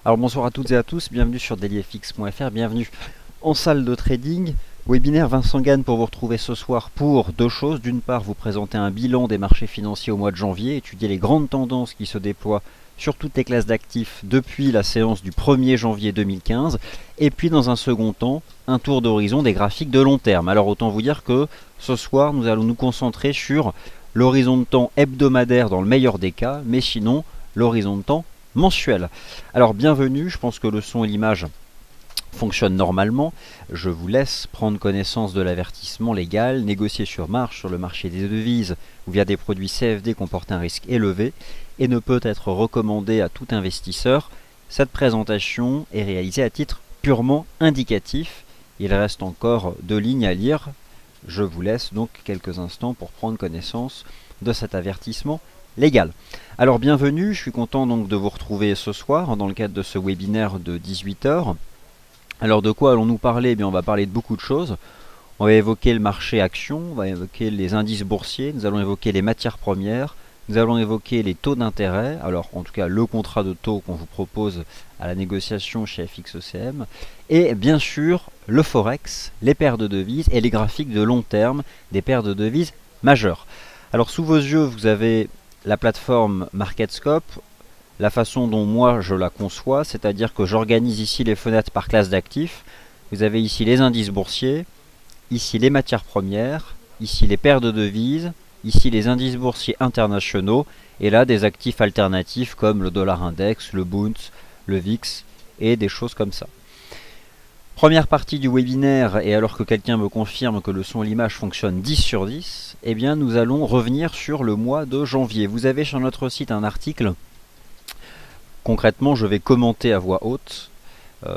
Alors bonsoir à toutes et à tous, bienvenue sur dailyfx.fr, bienvenue en salle de trading. Webinaire Vincent Gann pour vous retrouver ce soir pour deux choses. D'une part, vous présenter un bilan des marchés financiers au mois de janvier, étudier les grandes tendances qui se déploient sur toutes les classes d'actifs depuis la séance du 1er janvier 2015. Et puis dans un second temps, un tour d'horizon des graphiques de long terme. Alors autant vous dire que ce soir, nous allons nous concentrer sur l'horizon de temps hebdomadaire dans le meilleur des cas, mais sinon l'horizon de temps mensuel. Alors bienvenue, je pense que le son et l'image fonctionnent normalement. Je vous laisse prendre connaissance de l'avertissement légal, négocier sur marge sur le marché des devises ou via des produits CFD comportent un risque élevé et ne peut être recommandé à tout investisseur. Cette présentation est réalisée à titre purement indicatif. Il reste encore deux lignes à lire. Je vous laisse donc quelques instants pour prendre connaissance de cet avertissement légal. Alors bienvenue, je suis content donc de vous retrouver ce soir dans le cadre de ce webinaire de 18h. Alors de quoi allons-nous parler? Eh bien, on va parler de beaucoup de choses. On va évoquer le marché action, on va évoquer les indices boursiers, nous allons évoquer les matières premières, nous allons évoquer les taux d'intérêt, alors en tout cas le contrat de taux qu'on vous propose à la négociation chez FXECM, et bien sûr le forex, les paires de devises et les graphiques de long terme des paires de devises majeures. Alors sous vos yeux vous avez la plateforme MarketScope, la façon dont moi je la conçois, c'est-à-dire que j'organise ici les fenêtres par classe d'actifs. Vous avez ici les indices boursiers, ici les matières premières, ici les paires de devises, ici les indices boursiers internationaux, et là des actifs alternatifs comme le dollar index, le Bunds, le VIX et des choses comme ça. Première partie du webinaire, et alors que quelqu'un me confirme que le son et l'image fonctionnent 10 sur 10, eh bien nous allons revenir sur le mois de janvier. Vous avez sur notre site un article. Concrètement, je vais commenter à voix haute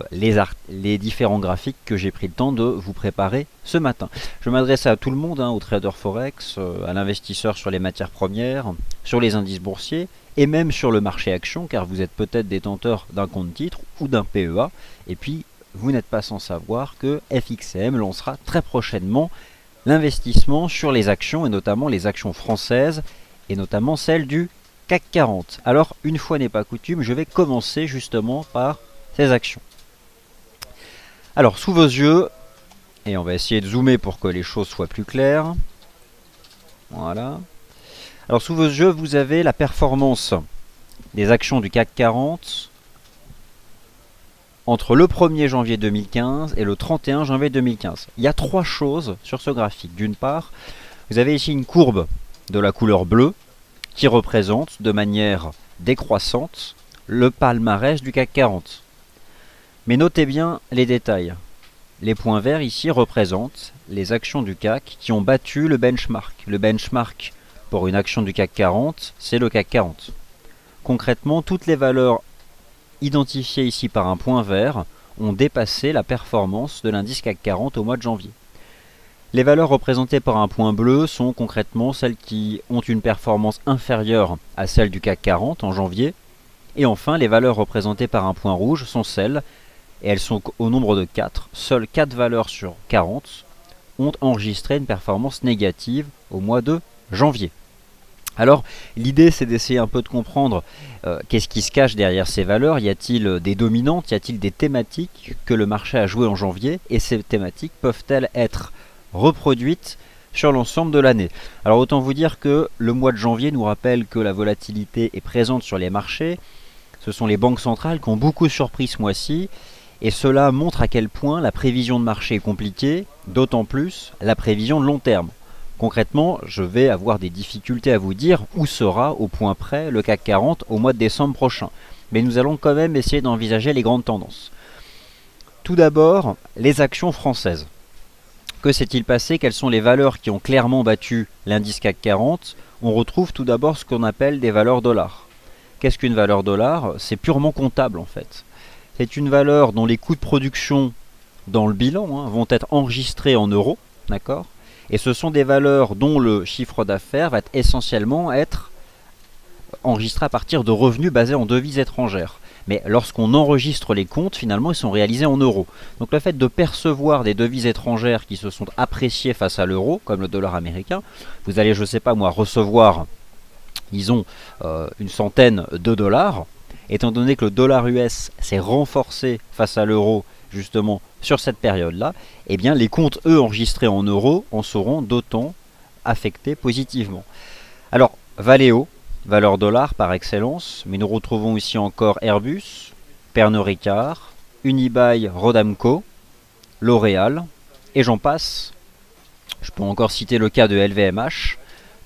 les différents graphiques que j'ai pris le temps de vous préparer ce matin. Je m'adresse à tout le monde, aux traders forex, à l'investisseur sur les matières premières, sur les indices boursiers et même sur le marché action, car vous êtes peut-être détenteur d'un compte titre ou d'un PEA. Et puis, vous n'êtes pas sans savoir que FXCM lancera très prochainement l'investissement sur les actions, et notamment les actions françaises, et notamment celles du CAC 40. Alors, une fois n'est pas coutume, je vais commencer justement par ces actions. Alors, sous vos yeux, et on va essayer de zoomer pour que les choses soient plus claires. Voilà. Alors, sous vos yeux, vous avez la performance des actions du CAC 40 entre le 1er janvier 2015 et le 31 janvier 2015. Il y a trois choses sur ce graphique. D'une part, vous avez ici une courbe de la couleur bleue qui représente de manière décroissante le palmarès du CAC 40. Mais notez bien les détails. Les points verts ici représentent les actions du CAC qui ont battu le benchmark. Le benchmark pour une action du CAC 40, c'est le CAC 40. Concrètement, toutes les valeurs identifiées ici par un point vert ont dépassé la performance de l'indice CAC 40 au mois de janvier. Les valeurs représentées par un point bleu sont concrètement celles qui ont une performance inférieure à celle du CAC 40 en janvier. Et enfin, les valeurs représentées par un point rouge sont celles, et elles sont au nombre de 4. Seules 4 valeurs sur 40 ont enregistré une performance négative au mois de janvier. Alors, l'idée c'est d'essayer un peu de comprendre qu'est-ce qui se cache derrière ces valeurs. Y a-t-il des dominantes, y a-t-il des thématiques que le marché a jouées en janvier, et ces thématiques peuvent-elles être reproduites sur l'ensemble de l'année? Alors autant vous dire que le mois de janvier nous rappelle que la volatilité est présente sur les marchés. Ce sont les banques centrales qui ont beaucoup surpris ce mois-ci, et cela montre à quel point la prévision de marché est compliquée, d'autant plus la prévision de long terme. Concrètement, je vais avoir des difficultés à vous dire où sera au point près le CAC 40 au mois de décembre prochain. Mais nous allons quand même essayer d'envisager les grandes tendances. Tout d'abord, les actions françaises. Que s'est-il passé? Quelles sont les valeurs qui ont clairement battu l'indice CAC 40? On retrouve tout d'abord ce qu'on appelle des valeurs dollars. Qu'est-ce qu'une valeur dollar? C'est purement comptable en fait. C'est une valeur dont les coûts de production dans le bilan vont être enregistrés en euros, d'accord? Et ce sont des valeurs dont le chiffre d'affaires va essentiellement être enregistré à partir de revenus basés en devises étrangères. Mais lorsqu'on enregistre les comptes, finalement, ils sont réalisés en euros. Donc le fait de percevoir des devises étrangères qui se sont appréciées face à l'euro, comme le dollar américain, vous allez, je ne sais pas moi, recevoir, disons, une centaine de dollars, étant donné que le dollar US s'est renforcé face à l'euro justement sur cette période-là, eh bien les comptes, eux, enregistrés en euros en seront d'autant affectés positivement. Alors, Valeo, valeur dollar par excellence, mais nous retrouvons ici encore Airbus, Pernod Ricard, Unibail Rodamco, L'Oréal, et j'en passe. Je peux encore citer le cas de LVMH.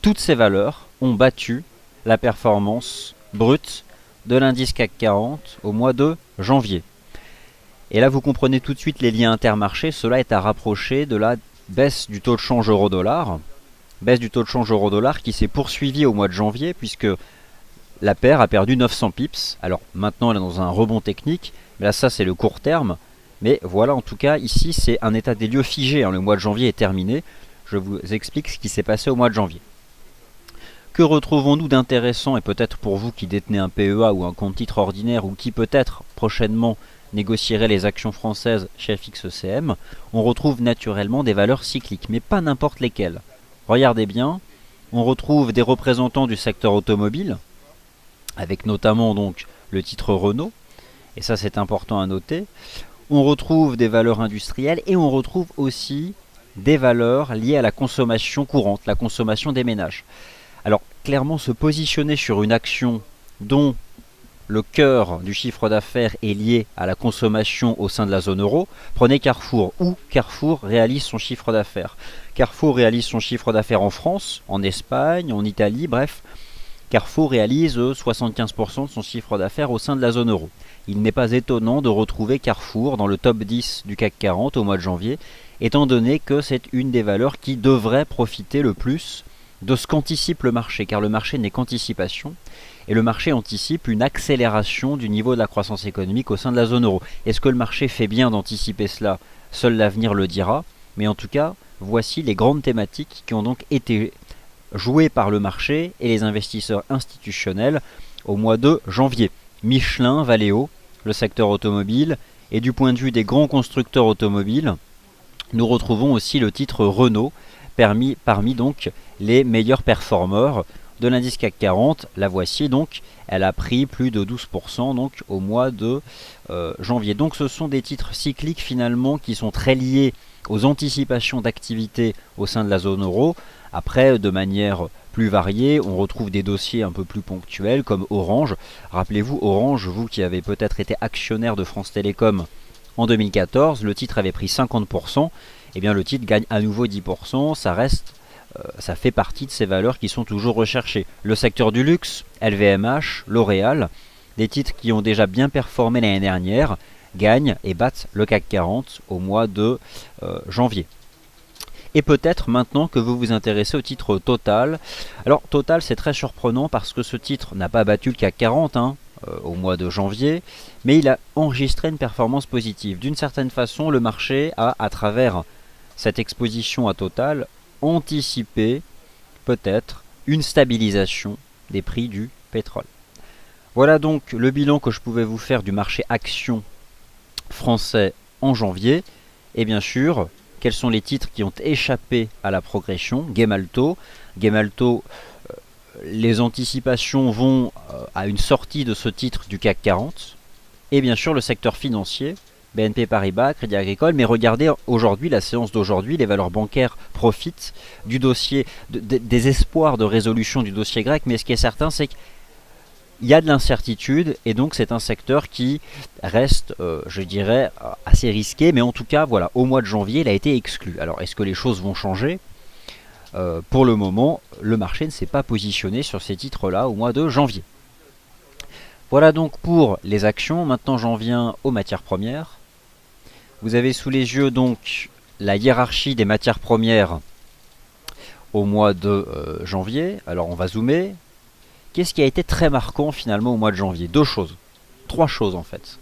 Toutes ces valeurs ont battu la performance brute de l'indice CAC 40 au mois de janvier. Et là, vous comprenez tout de suite les liens intermarchés. Cela est à rapprocher de la baisse du taux de change euro-dollar. Baisse du taux de change euro-dollar qui s'est poursuivie au mois de janvier puisque la paire a perdu 900 pips. Alors maintenant, elle est dans un rebond technique. Mais là, ça, c'est le court terme. Mais voilà, en tout cas, ici, c'est un état des lieux figé. Le mois de janvier est terminé. Je vous explique ce qui s'est passé au mois de janvier. Que retrouvons-nous d'intéressant, et peut-être pour vous qui détenez un PEA ou un compte titre ordinaire, ou qui peut-être prochainement négocierait les actions françaises chez FXECM, on retrouve naturellement des valeurs cycliques, mais pas n'importe lesquelles. Regardez bien, on retrouve des représentants du secteur automobile, avec notamment donc le titre Renault, et ça c'est important à noter. On retrouve des valeurs industrielles et on retrouve aussi des valeurs liées à la consommation courante, la consommation des ménages. Alors clairement, se positionner sur une action dont le cœur du chiffre d'affaires est lié à la consommation au sein de la zone euro, prenez Carrefour, où Carrefour réalise son chiffre d'affaires. Carrefour réalise son chiffre d'affaires en France, en Espagne, en Italie, bref. Carrefour réalise 75% de son chiffre d'affaires au sein de la zone euro. Il n'est pas étonnant de retrouver Carrefour dans le top 10 du CAC 40 au mois de janvier, étant donné que c'est une des valeurs qui devrait profiter le plus de ce qu'anticipe le marché, car le marché n'est qu'anticipation, et le marché anticipe une accélération du niveau de la croissance économique au sein de la zone euro. Est-ce que le marché fait bien d'anticiper cela? Seul l'avenir le dira, mais en tout cas, voici les grandes thématiques qui ont donc été jouées par le marché et les investisseurs institutionnels au mois de janvier. Michelin, Valeo, le secteur automobile, et du point de vue des grands constructeurs automobiles, nous retrouvons aussi le titre Renault, parmi donc les meilleurs performeurs de l'indice CAC 40. La voici donc, elle a pris plus de 12% donc au mois de janvier. Donc ce sont des titres cycliques finalement qui sont très liés aux anticipations d'activité au sein de la zone euro. Après, de manière plus variée, on retrouve des dossiers un peu plus ponctuels comme Orange. Rappelez-vous, Orange, vous qui avez peut-être été actionnaire de France Télécom en 2014, le titre avait pris 50%. Eh bien le titre gagne à nouveau 10%, ça fait partie de ces valeurs qui sont toujours recherchées. Le secteur du luxe, LVMH, L'Oréal, des titres qui ont déjà bien performé l'année dernière, gagnent et battent le CAC 40 au mois de janvier. Et peut-être maintenant que vous vous intéressez au titre Total. Alors Total, c'est très surprenant parce que ce titre n'a pas battu le CAC 40 au mois de janvier, mais il a enregistré une performance positive. D'une certaine façon, le marché a, à travers cette exposition à Total, anticipé peut-être une stabilisation des prix du pétrole. Voilà donc le bilan que je pouvais vous faire du marché action français en janvier. Et bien sûr, quels sont les titres qui ont échappé à la progression? Gemalto, les anticipations vont à une sortie de ce titre du CAC 40. Et bien sûr le secteur financier, BNP Paribas, Crédit Agricole, mais regardez aujourd'hui, la séance d'aujourd'hui, les valeurs bancaires profitent du dossier, des espoirs de résolution du dossier grec, mais ce qui est certain, c'est qu'il y a de l'incertitude, et donc c'est un secteur qui reste, je dirais, assez risqué, mais en tout cas, voilà, au mois de janvier, il a été exclu. Alors, est-ce que les choses vont changer? Pour le moment, le marché ne s'est pas positionné sur ces titres-là au mois de janvier. Voilà donc pour les actions. Maintenant, j'en viens aux matières premières. Vous avez sous les yeux donc la hiérarchie des matières premières au mois de janvier. Alors on va zoomer. Qu'est-ce qui a été très marquant finalement au mois de janvier? Deux choses. Trois choses en fait.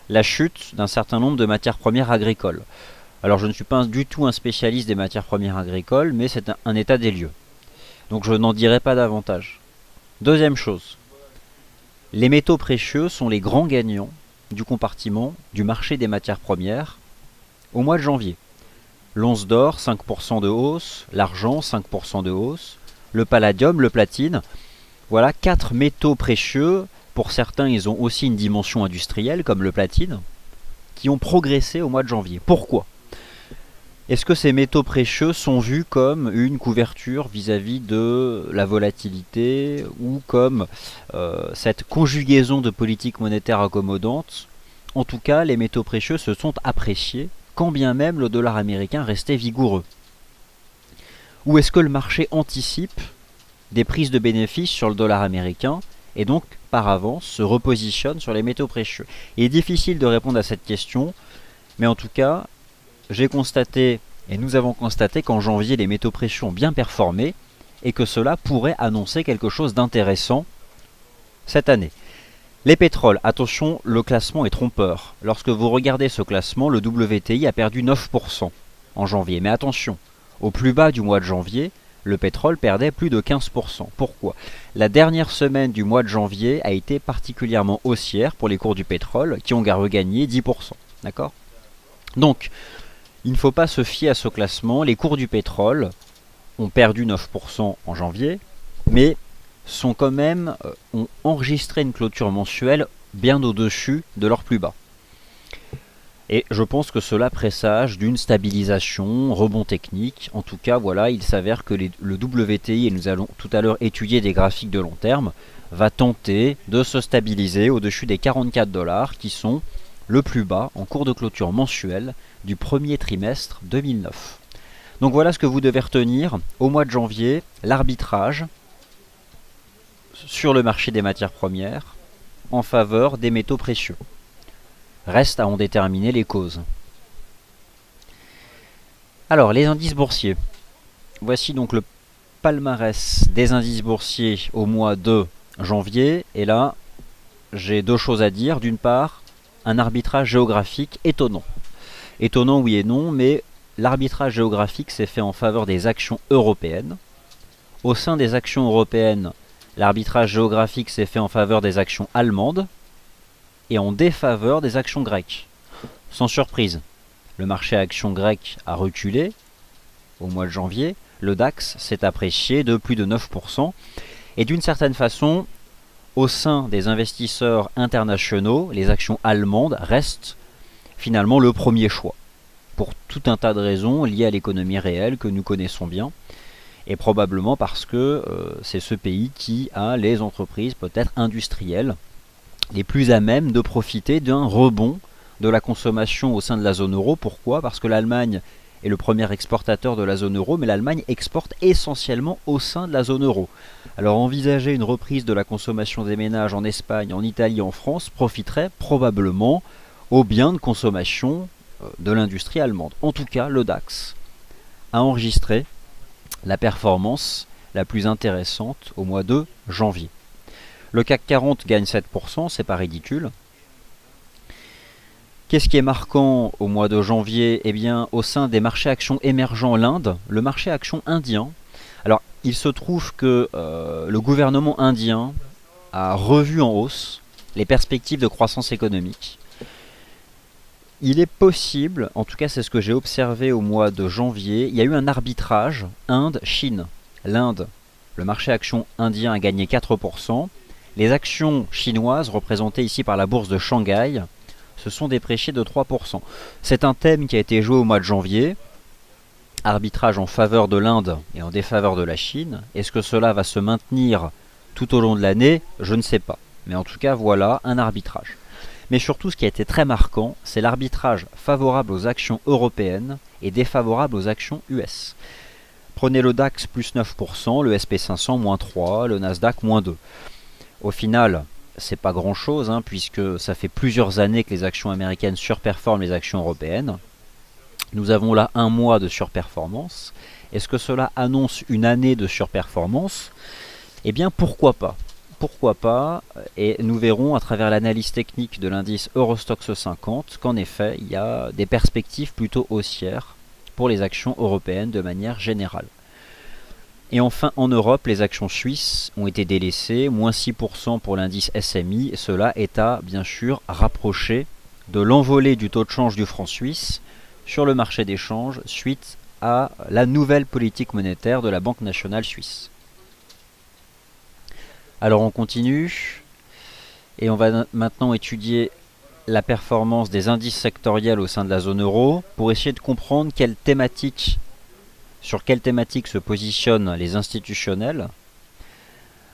La chute d'un certain nombre de matières premières agricoles. Alors je ne suis pas du tout un spécialiste des matières premières agricoles, mais c'est un état des lieux. Donc je n'en dirai pas davantage. Deuxième chose. Les métaux précieux sont les grands gagnants du compartiment du marché des matières premières au mois de janvier. L'once d'or, 5% de hausse, l'argent, 5% de hausse, le palladium, le platine. Voilà 4 métaux précieux pour certains ils ont aussi une dimension industrielle comme le platine, qui ont progressé au mois de janvier. Pourquoi ? Est-ce que ces métaux précieux sont vus comme une couverture vis-à-vis de la volatilité ou comme cette conjugaison de politiques monétaires accommodantes ? En tout cas, les métaux précieux se sont appréciés, quand bien même le dollar américain restait vigoureux. Ou est-ce que le marché anticipe des prises de bénéfices sur le dollar américain et donc par avance se repositionne sur les métaux précieux ? Il est difficile de répondre à cette question, mais en tout cas, j'ai constaté, et nous avons constaté qu'en janvier, les métaux précieux ont bien performé et que cela pourrait annoncer quelque chose d'intéressant cette année. Les pétroles, attention, le classement est trompeur. Lorsque vous regardez ce classement, le WTI a perdu 9% en janvier. Mais attention, au plus bas du mois de janvier, le pétrole perdait plus de 15%. Pourquoi ? La dernière semaine du mois de janvier a été particulièrement haussière pour les cours du pétrole qui ont regagné 10%. D'accord ? Donc, il ne faut pas se fier à ce classement. Les cours du pétrole ont perdu 9% en janvier, mais sont quand même, ont enregistré une clôture mensuelle bien au-dessus de leur plus bas. Et je pense que cela présage d'une stabilisation, rebond technique. En tout cas, voilà, il s'avère que le WTI, et nous allons tout à l'heure étudier des graphiques de long terme, va tenter de se stabiliser au-dessus des 44 $, qui sont le plus bas en cours de clôture mensuelle du premier trimestre 2009. Donc voilà ce que vous devez retenir au mois de janvier, l'arbitrage sur le marché des matières premières en faveur des métaux précieux. Reste à en déterminer les causes. Alors, les indices boursiers. Voici donc le palmarès des indices boursiers au mois de janvier. Et là, j'ai deux choses à dire. D'une part, un arbitrage géographique étonnant. Étonnant, oui et non, mais l'arbitrage géographique s'est fait en faveur des actions européennes. Au sein des actions européennes, l'arbitrage géographique s'est fait en faveur des actions allemandes et en défaveur des actions grecques. Sans surprise, le marché actions grecques a reculé au mois de janvier, le DAX s'est apprécié de plus de 9%, et d'une certaine façon, au sein des investisseurs internationaux, les actions allemandes restent finalement le premier choix, pour tout un tas de raisons liées à l'économie réelle que nous connaissons bien, et probablement parce que c'est ce pays qui a les entreprises peut-être industrielles les plus à même de profiter d'un rebond de la consommation au sein de la zone euro. Pourquoi ? Parce que l'Allemagne est le premier exportateur de la zone euro, mais l'Allemagne exporte essentiellement au sein de la zone euro. Alors envisager une reprise de la consommation des ménages en Espagne, en Italie, en France profiterait probablement aux biens de consommation de l'industrie allemande. En tout cas, le DAX a enregistré la performance la plus intéressante au mois de janvier. Le CAC 40 gagne 7%, c'est pas ridicule. Qu'est-ce qui est marquant au mois de janvier ? Eh bien, au sein des marchés actions émergents, l'Inde, le marché actions indien. Alors, il se trouve que le gouvernement indien a revu en hausse les perspectives de croissance économique. Il est possible, en tout cas c'est ce que j'ai observé au mois de janvier, il y a eu un arbitrage Inde-Chine. L'Inde, le marché actions indien a gagné 4%. Les actions chinoises, représentées ici par la bourse de Shanghai, se sont dépréciées de 3%. C'est un thème qui a été joué au mois de janvier. Arbitrage en faveur de l'Inde et en défaveur de la Chine. Est-ce que cela va se maintenir tout au long de l'année ? Je ne sais pas. Mais en tout cas, voilà un arbitrage. Mais surtout, ce qui a été très marquant, c'est l'arbitrage favorable aux actions européennes et défavorable aux actions US. Prenez le DAX plus 9%, le SP500 moins 3%, le Nasdaq moins 2%. Au final, c'est pas grand chose, puisque ça fait plusieurs années que les actions américaines surperforment les actions européennes. Nous avons là un mois de surperformance. Est-ce que cela annonce une année de surperformance ? Eh bien, pourquoi pas ? Pourquoi pas ? Et nous verrons à travers l'analyse technique de l'indice Eurostoxx 50 qu'en effet, il y a des perspectives plutôt haussières pour les actions européennes de manière générale. Et enfin, en Europe, les actions suisses ont été délaissées, moins 6% pour l'indice SMI. Cela est à, bien sûr, rapprocher de l'envolée du taux de change du franc suisse sur le marché des changes suite à la nouvelle politique monétaire de la Banque nationale suisse. Alors on continue. Et on va maintenant étudier la performance des indices sectoriels au sein de la zone euro pour essayer de comprendre sur quelle thématique se positionnent les institutionnels.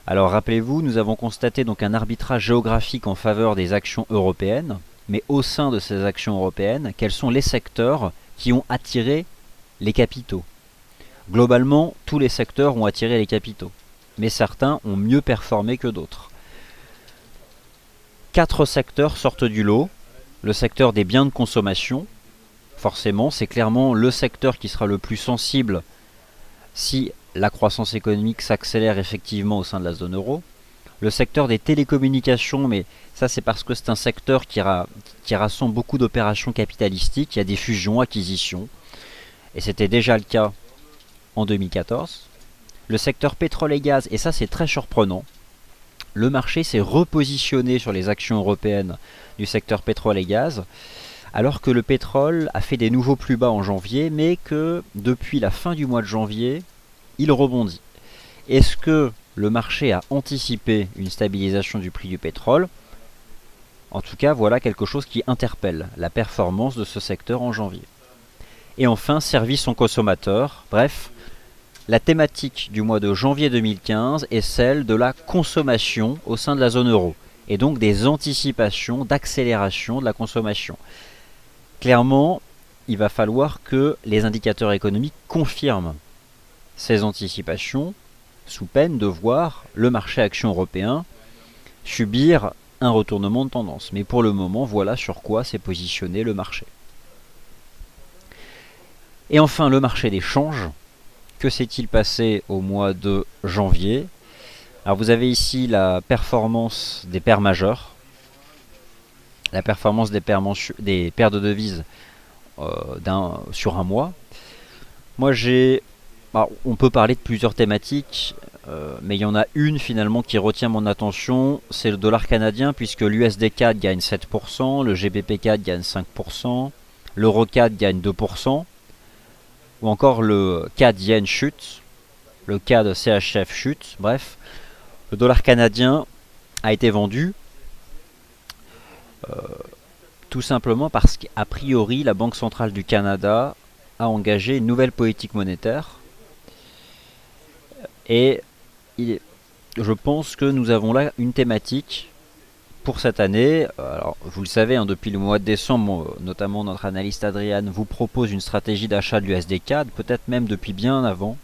Alors rappelez-vous, nous avons constaté donc un arbitrage géographique en faveur des actions européennes, mais au sein de ces actions européennes, quels sont les secteurs qui ont attiré les capitaux? Globalement, tous les secteurs ont attiré les capitaux, mais certains ont mieux performé que d'autres. 4 secteurs sortent du lot. Le secteur des biens de consommation, forcément, c'est clairement le secteur qui sera le plus sensible si la croissance économique s'accélère effectivement au sein de la zone euro. Le secteur des télécommunications, mais ça c'est parce que c'est un secteur qui rassemble beaucoup d'opérations capitalistiques, il y a des fusions, acquisitions, et c'était déjà le cas en 2014. Le secteur pétrole et gaz, et ça c'est très surprenant, le marché s'est repositionné sur les actions européennes du secteur pétrole et gaz, alors que le pétrole a fait des nouveaux plus bas en janvier, mais que depuis la fin du mois de janvier, il rebondit. Est-ce que le marché a anticipé une stabilisation du prix du pétrole? En tout cas, voilà quelque chose qui interpelle la performance de ce secteur en janvier. Et enfin, services aux consommateurs, bref, la thématique du mois de janvier 2015 est celle de la consommation au sein de la zone euro, et donc des anticipations d'accélération de la consommation. Clairement, il va falloir que les indicateurs économiques confirment ces anticipations, sous peine de voir le marché action européen subir un retournement de tendance. Mais pour le moment, voilà sur quoi s'est positionné le marché. Et enfin, le marché des changes. Que s'est-il passé au mois de janvier? Alors vous avez ici la performance des paires majeures, la performance des paires de devises sur un mois. Moi on peut parler de plusieurs thématiques, mais il y en a une finalement qui retient mon attention, c'est le dollar canadien, puisque l'USD4 gagne 7%, le GBP4 gagne 5%, l'Euro4 gagne 2%, ou encore le CAD Yen chute, le CAD CHF chute, bref. Le dollar canadien a été vendu tout simplement parce qu'a priori la Banque centrale du Canada a engagé une nouvelle politique monétaire. Et je pense que nous avons là une thématique pour cette année. Alors, vous le savez, depuis le mois de décembre, notamment notre analyste Adrian vous propose une stratégie d'achat de l'USD4, peut-être même depuis bien avant.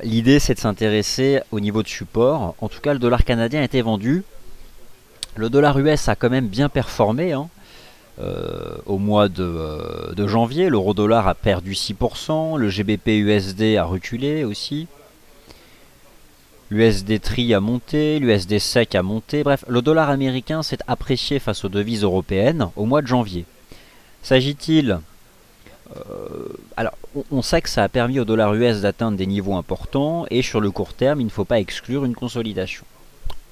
L'idée, c'est de s'intéresser au niveau de support. En tout cas, le dollar canadien a été vendu. Le dollar US a quand même bien performé au mois de janvier. L'euro-dollar a perdu 6%, le GBP-USD a reculé aussi. L'USD TRI a monté, l'USD SEC a monté. Bref, le dollar américain s'est apprécié face aux devises européennes au mois de janvier. S'agit-il... alors, on sait que ça a permis au dollar US d'atteindre des niveaux importants, et sur le court terme, il ne faut pas exclure une consolidation.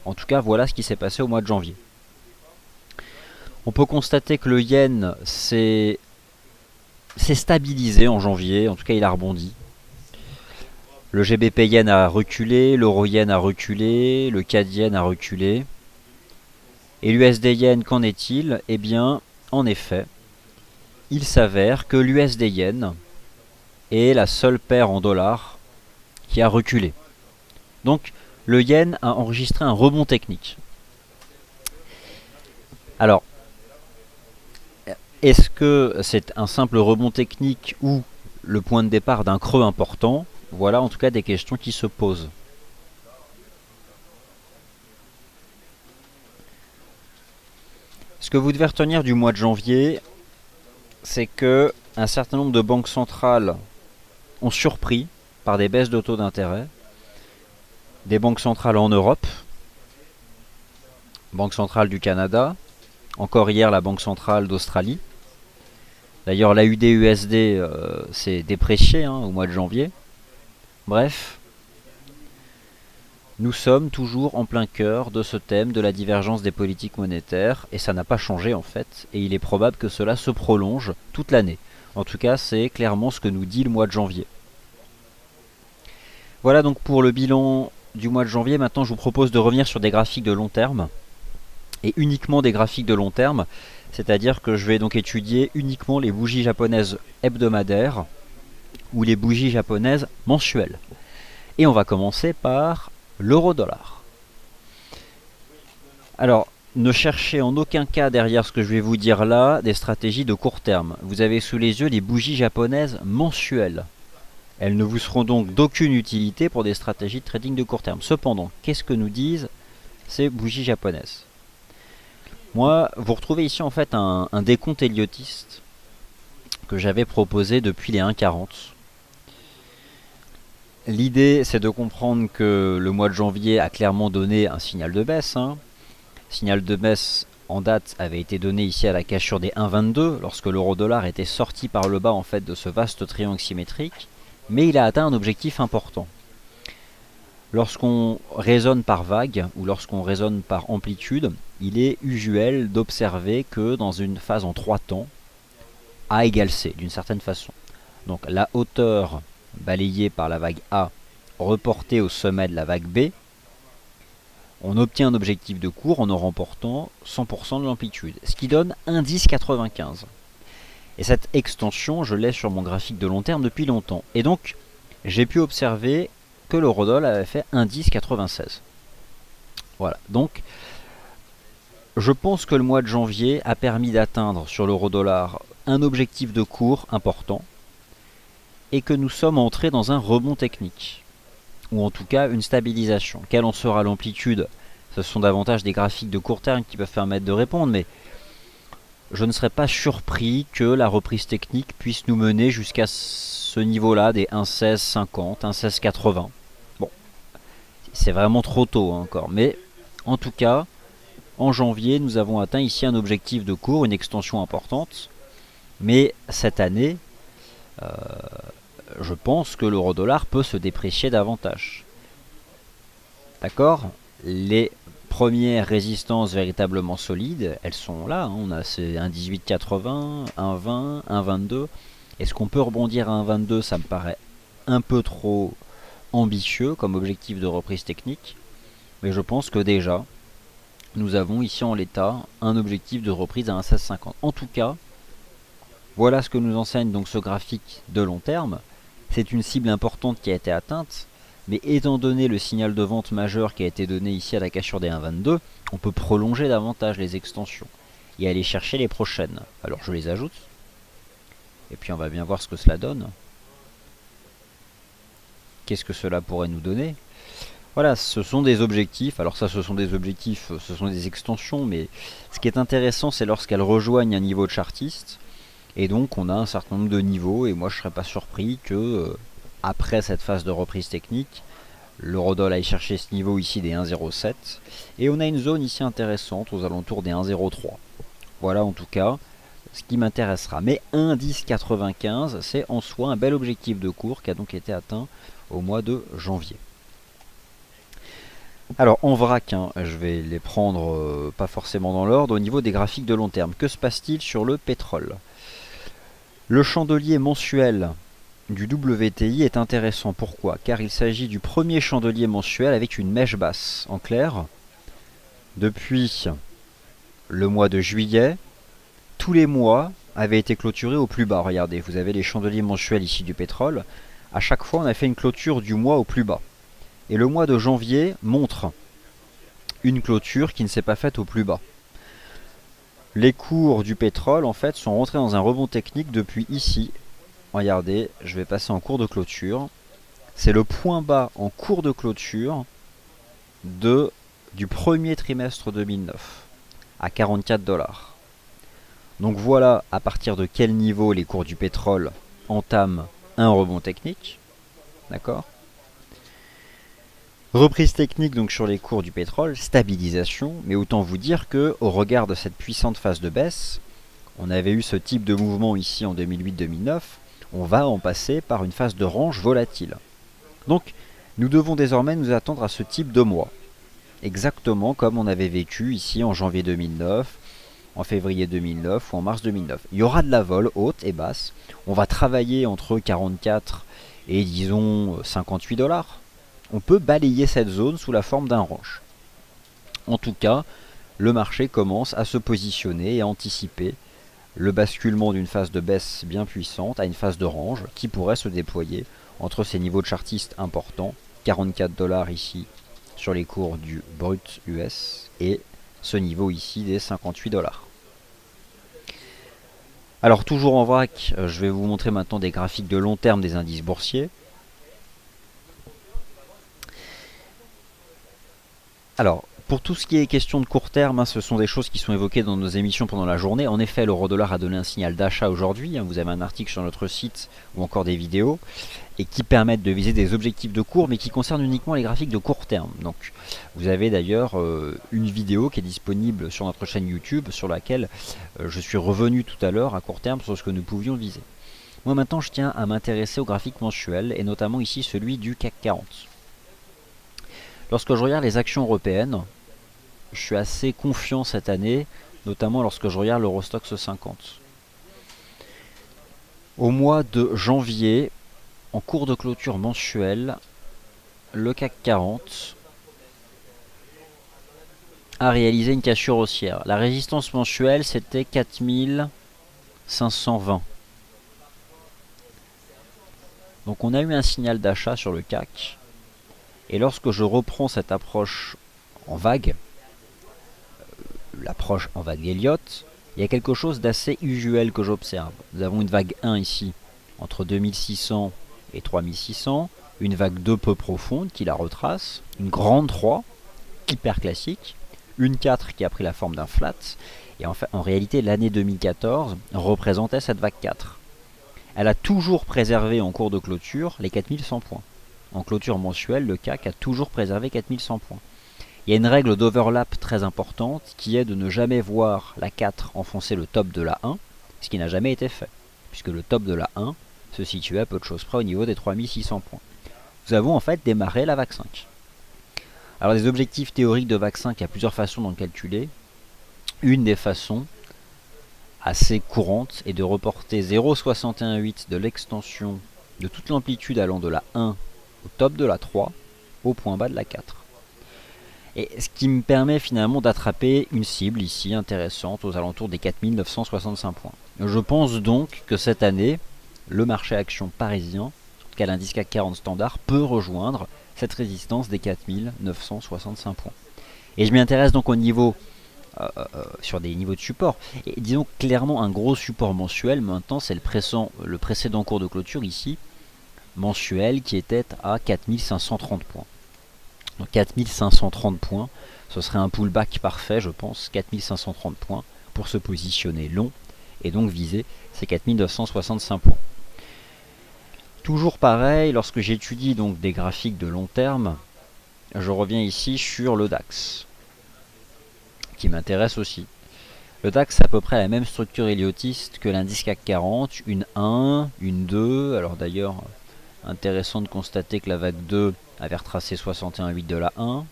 En tout cas, voilà ce qui s'est passé au mois de janvier. On peut constater que le yen s'est stabilisé en janvier, en tout cas il a rebondi. Le GBP yen a reculé, l'euro yen a reculé, le CAD yen a reculé. Et l'USD yen, qu'en est-il? Eh bien, en effet, il s'avère que l'USD yen est la seule paire en dollars qui a reculé. Donc, le yen a enregistré un rebond technique. Alors, est-ce que c'est un simple rebond technique ou le point de départ d'un creux important? Voilà en tout cas des questions qui se posent. Ce que vous devez retenir du mois de janvier, c'est que un certain nombre de banques centrales ont surpris par des baisses de taux d'intérêt. Des banques centrales en Europe, Banque centrale du Canada, encore hier la Banque centrale d'Australie. D'ailleurs l'AUD-USD s'est déprécié au mois de janvier. Bref, nous sommes toujours en plein cœur de ce thème de la divergence des politiques monétaires, et ça n'a pas changé en fait, et il est probable que cela se prolonge toute l'année. En tout cas, c'est clairement ce que nous dit le mois de janvier. Voilà donc pour le bilan du mois de janvier, maintenant je vous propose de revenir sur des graphiques de long terme, et uniquement des graphiques de long terme, c'est-à-dire que je vais donc étudier uniquement les bougies japonaises hebdomadaires ou les bougies japonaises mensuelles. Et on va commencer par l'euro-dollar. Alors, ne cherchez en aucun cas derrière ce que je vais vous dire là des stratégies de court terme. Vous avez sous les yeux les bougies japonaises mensuelles. Elles ne vous seront donc d'aucune utilité pour des stratégies de trading de court terme. Cependant, qu'est-ce que nous disent ces bougies japonaises? Moi, vous retrouvez ici en fait un décompte héliotiste que j'avais proposé depuis les 1,40. L'idée, c'est de comprendre que le mois de janvier a clairement donné un signal de baisse. Signal de baisse en date avait été donné ici à la cassure des 1,22 lorsque l'euro-dollar était sorti par le bas en fait de ce vaste triangle symétrique, mais il a atteint un objectif important. Lorsqu'on raisonne par vague ou lorsqu'on raisonne par amplitude, il est usuel d'observer que dans une phase en 3 temps, A égale C d'une certaine façon. Donc la hauteur balayée par la vague A reportée au sommet de la vague B, on obtient un objectif de cours en remportant 100% de l'amplitude, ce qui donne 1,1095. Et cette extension, je l'ai sur mon graphique de long terme depuis longtemps. Et donc, j'ai pu observer que l'eurodoll avait fait 1,1096. Voilà, donc, je pense que le mois de janvier a permis d'atteindre sur l'euro-dollar un objectif de cours important et que nous sommes entrés dans un rebond technique, ou en tout cas une stabilisation. Quelle en sera l'amplitude? Ce sont davantage des graphiques de court terme qui peuvent permettre de répondre, mais je ne serais pas surpris que la reprise technique puisse nous mener jusqu'à ce niveau-là des 1,1650, 1,1680. Bon, c'est vraiment trop tôt encore, mais en tout cas, en janvier, nous avons atteint ici un objectif de cours, une extension importante, mais cette année, je pense que l'euro-dollar peut se déprécier davantage. D'accord? Les premières résistances véritablement solides, elles sont là. On a ces 1,1880, 1,20, 1,22. Est-ce qu'on peut rebondir à 1,22? Ça me paraît un peu trop ambitieux comme objectif de reprise technique. Mais je pense que déjà, nous avons ici en l'état un objectif de reprise à 1,1650. En tout cas, voilà ce que nous enseigne donc ce graphique de long terme. C'est une cible importante qui a été atteinte, mais étant donné le signal de vente majeur qui a été donné ici à la cassure des 1,22, on peut prolonger davantage les extensions et aller chercher les prochaines. Alors je les ajoute, et puis on va bien voir ce que cela donne. Qu'est-ce que cela pourrait nous donner? Voilà, ce sont des objectifs. Alors ça, ce sont des objectifs, ce sont des extensions, mais ce qui est intéressant, c'est lorsqu'elles rejoignent un niveau de chartiste. Et donc on a un certain nombre de niveaux, et moi je ne serais pas surpris que après cette phase de reprise technique, l'eurodoll aille chercher ce niveau ici des 1,07, et on a une zone ici intéressante aux alentours des 1,03. Voilà en tout cas ce qui m'intéressera. Mais 1,1095, c'est en soi un bel objectif de cours qui a donc été atteint au mois de janvier. Alors en vrac, je vais les prendre pas forcément dans l'ordre. Au niveau des graphiques de long terme, que se passe-t-il sur le pétrole? Le chandelier mensuel du WTI est intéressant. Pourquoi? Car il s'agit du premier chandelier mensuel avec une mèche basse. En clair, depuis le mois de juillet, tous les mois avaient été clôturés au plus bas. Regardez, vous avez les chandeliers mensuels ici du pétrole. À chaque fois, on a fait une clôture du mois au plus bas. Et le mois de janvier montre une clôture qui ne s'est pas faite au plus bas. Les cours du pétrole, en fait, sont rentrés dans un rebond technique depuis ici. Regardez, je vais passer en cours de clôture. C'est le point bas en cours de clôture du premier trimestre 2009 à 44 $. Donc voilà à partir de quel niveau les cours du pétrole entament un rebond technique. D'accord? Reprise technique donc sur les cours du pétrole, stabilisation, mais autant vous dire que au regard de cette puissante phase de baisse, on avait eu ce type de mouvement ici en 2008-2009, on va en passer par une phase de range volatile. Donc nous devons désormais nous attendre à ce type de mois, exactement comme on avait vécu ici en janvier 2009, en février 2009 ou en mars 2009. Il y aura de la vol haute et basse, on va travailler entre 44 et disons 58 $. on peut balayer cette zone sous la forme d'un range. En tout cas, le marché commence à se positionner et à anticiper le basculement d'une phase de baisse bien puissante à une phase de range qui pourrait se déployer entre ces niveaux de chartiste importants, 44 $ ici sur les cours du brut US et ce niveau ici des 58 $. Alors toujours en vrac, je vais vous montrer maintenant des graphiques de long terme des indices boursiers. Alors, pour tout ce qui est question de court terme, ce sont des choses qui sont évoquées dans nos émissions pendant la journée. En effet, l'euro-dollar a donné un signal d'achat aujourd'hui. Vous avez un article sur notre site ou encore des vidéos et qui permettent de viser des objectifs de cours mais qui concernent uniquement les graphiques de court terme. Donc, vous avez d'ailleurs une vidéo qui est disponible sur notre chaîne YouTube sur laquelle je suis revenu tout à l'heure à court terme sur ce que nous pouvions viser. Moi maintenant, je tiens à m'intéresser aux graphiques mensuels et notamment ici celui du CAC 40. Lorsque je regarde les actions européennes, je suis assez confiant cette année, notamment lorsque je regarde l'Eurostoxx 50. Au mois de janvier, en cours de clôture mensuelle, le CAC 40 a réalisé une cassure haussière. La résistance mensuelle, c'était 4520. Donc on a eu un signal d'achat sur le CAC. Et lorsque je reprends cette approche en vague, l'approche en vague Elliott, il y a quelque chose d'assez usuel que j'observe. Nous avons une vague 1 ici, entre 2600 et 3600, une vague 2 peu profonde qui la retrace, une grande 3, hyper classique, une 4 qui a pris la forme d'un flat, et en réalité l'année 2014 représentait cette vague 4. Elle a toujours préservé en cours de clôture les 4100 points. En clôture mensuelle, le CAC a toujours préservé 4100 points. Il y a une règle d'overlap très importante qui est de ne jamais voir la 4 enfoncer le top de la 1, ce qui n'a jamais été fait, puisque le top de la 1 se situait à peu de choses près au niveau des 3600 points. Nous avons en fait démarré la vague 5. Alors des objectifs théoriques de vague 5, il y a plusieurs façons d'en calculer. Une des façons assez courantes est de reporter 0,618 de l'extension de toute l'amplitude allant de la 1 au top de la 3 au point bas de la 4. Et ce qui me permet finalement d'attraper une cible ici intéressante aux alentours des 4965 points. Je pense donc que cette année, le marché action parisien, en tout cas l'indice CAC 40 standard, peut rejoindre cette résistance des 4965 points. Et je m'y intéresse donc au niveau, sur des niveaux de support. Et disons clairement un gros support mensuel, maintenant c'est le précédent cours de clôture ici, mensuel qui était à 4530 points. Donc 4530 points, ce serait un pullback parfait je pense, 4530 points pour se positionner long et donc viser ces 4965 points. Toujours pareil, lorsque j'étudie donc des graphiques de long terme, je reviens ici sur le DAX, qui m'intéresse aussi. Le DAX a à peu près la même structure héliottiste que l'indice CAC 40, une 1, une 2, alors d'ailleurs intéressant de constater que la vague 2 avait retracé 61,8 de la 1,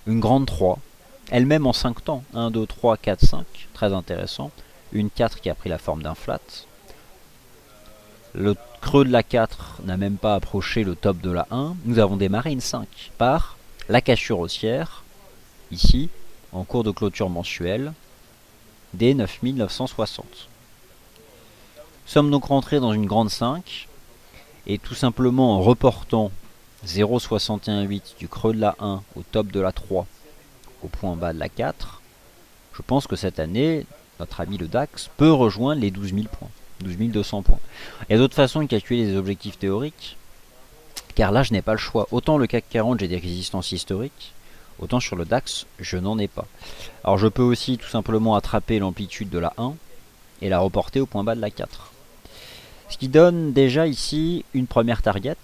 une grande 3, elle-même en 5 temps, 1, 2, 3, 4, 5, très intéressant, une 4 qui a pris la forme d'un flat, le creux de la 4 n'a même pas approché le top de la 1, nous avons démarré une 5 par la cassure haussière, ici, en cours de clôture mensuelle, des 9960. Nous sommes donc rentrés dans une grande 5, et tout simplement en reportant 0,618 du creux de la 1 au top de la 3 au point bas de la 4, je pense que cette année, notre ami le DAX peut rejoindre les 12 000 points, 12 200 points. Il y a d'autres façons de calculer des objectifs théoriques, car là je n'ai pas le choix. Autant le CAC 40 j'ai des résistances historiques, autant sur le DAX je n'en ai pas. Alors je peux aussi tout simplement attraper l'amplitude de la 1 et la reporter au point bas de la 4. Ce qui donne déjà ici une première target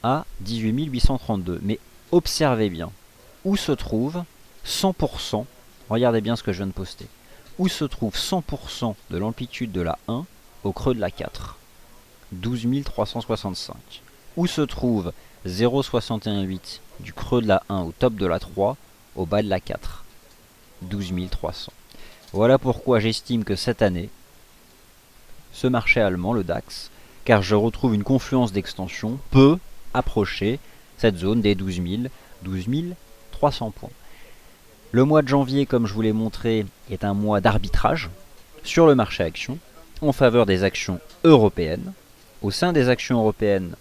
à 18 832. Mais observez bien, où se trouve 100%, regardez bien ce que je viens de poster, où se trouve 100% de l'amplitude de la 1 au creux de la 4, 12 365. Où se trouve 0,618 du creux de la 1 au top de la 3 au bas de la 4, 12 300. Voilà pourquoi j'estime que cette année, ce marché allemand, le DAX, car je retrouve une confluence d'extension, peut approcher cette zone des 12 300 points. Le mois de janvier, comme je vous l'ai montré, est un mois d'arbitrage sur le marché actions en faveur des actions européennes. Au sein des actions européennes,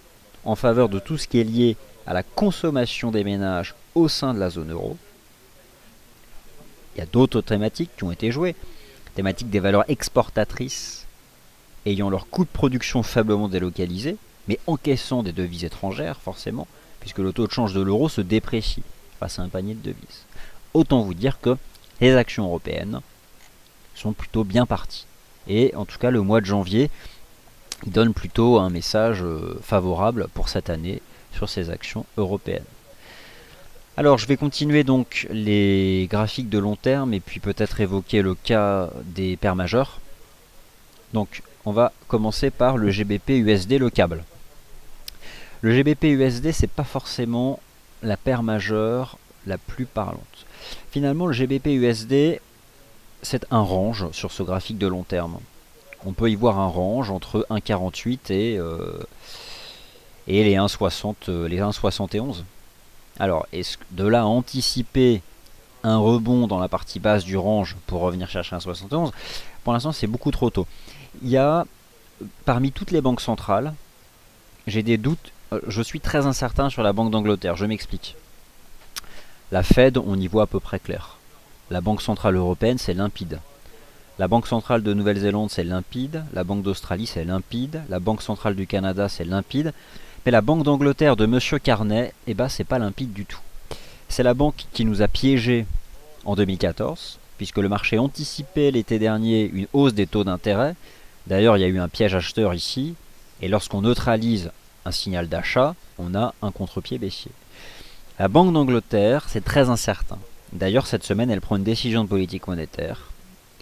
en faveur de tout ce qui est lié à la consommation des ménages au sein de la zone euro. Il y a d'autres thématiques qui ont été jouées. Thématique des valeurs exportatrices ayant leur coût de production faiblement délocalisé, mais encaissant des devises étrangères, forcément, puisque le taux de change de l'euro se déprécie face à un panier de devises. Autant vous dire que les actions européennes sont plutôt bien parties. Et en tout cas, le mois de janvier, il donne plutôt un message favorable pour cette année sur ces actions européennes. Alors, je vais continuer donc les graphiques de long terme et puis peut-être évoquer le cas des paires majeures. Donc, on va commencer par le GBP USD, le câble. Le GBP USD, c'est pas forcément la paire majeure la plus parlante. Finalement, le GBP USD, c'est un range sur ce graphique de long terme. On peut y voir un range entre 1,48 et les 1,71. Alors, est-ce que de là à anticiper un rebond dans la partie basse du range pour revenir chercher un 71? Pour l'instant, c'est beaucoup trop tôt. Il y a, parmi toutes les banques centrales, j'ai des doutes. Je suis très incertain sur la Banque d'Angleterre, je m'explique. La Fed, on y voit à peu près clair. La Banque Centrale Européenne, c'est limpide. La Banque Centrale de Nouvelle-Zélande, c'est limpide. La Banque d'Australie, c'est limpide. La Banque Centrale du Canada, c'est limpide. Mais la Banque d'Angleterre de Monsieur Carnet, eh ben, c'est pas limpide du tout. C'est la banque qui nous a piégés en 2014, puisque le marché anticipait l'été dernier une hausse des taux d'intérêt. D'ailleurs, il y a eu un piège acheteur ici. Et lorsqu'on neutralise un signal d'achat, on a un contre-pied baissier. La Banque d'Angleterre, c'est très incertain. D'ailleurs, cette semaine, elle prend une décision de politique monétaire.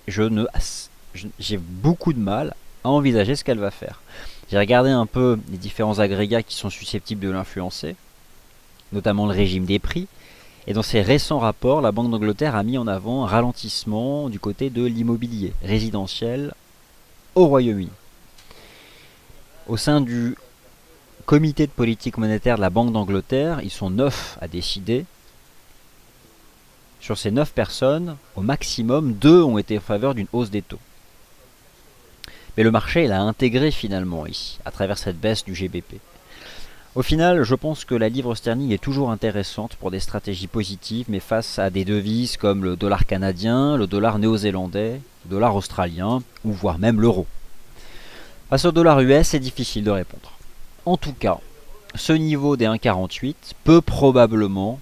J'ai beaucoup de mal à envisager ce qu'elle va faire. J'ai regardé un peu les différents agrégats qui sont susceptibles de l'influencer, notamment le régime des prix. Et dans ses récents rapports, la Banque d'Angleterre a mis en avant un ralentissement du côté de l'immobilier résidentiel au Royaume-Uni. Au sein du comité de politique monétaire de la Banque d'Angleterre, ils sont 9 à décider. Sur ces 9 personnes, au maximum, 2 ont été en faveur d'une hausse des taux. Mais le marché l'a intégré finalement ici, à travers cette baisse du GBP. Au final, je pense que la livre sterling est toujours intéressante pour des stratégies positives, mais face à des devises comme le dollar canadien, le dollar néo-zélandais, le dollar australien, ou voire même l'euro. Face au dollar US, c'est difficile de répondre. En tout cas, ce niveau des 1,48 peut probablement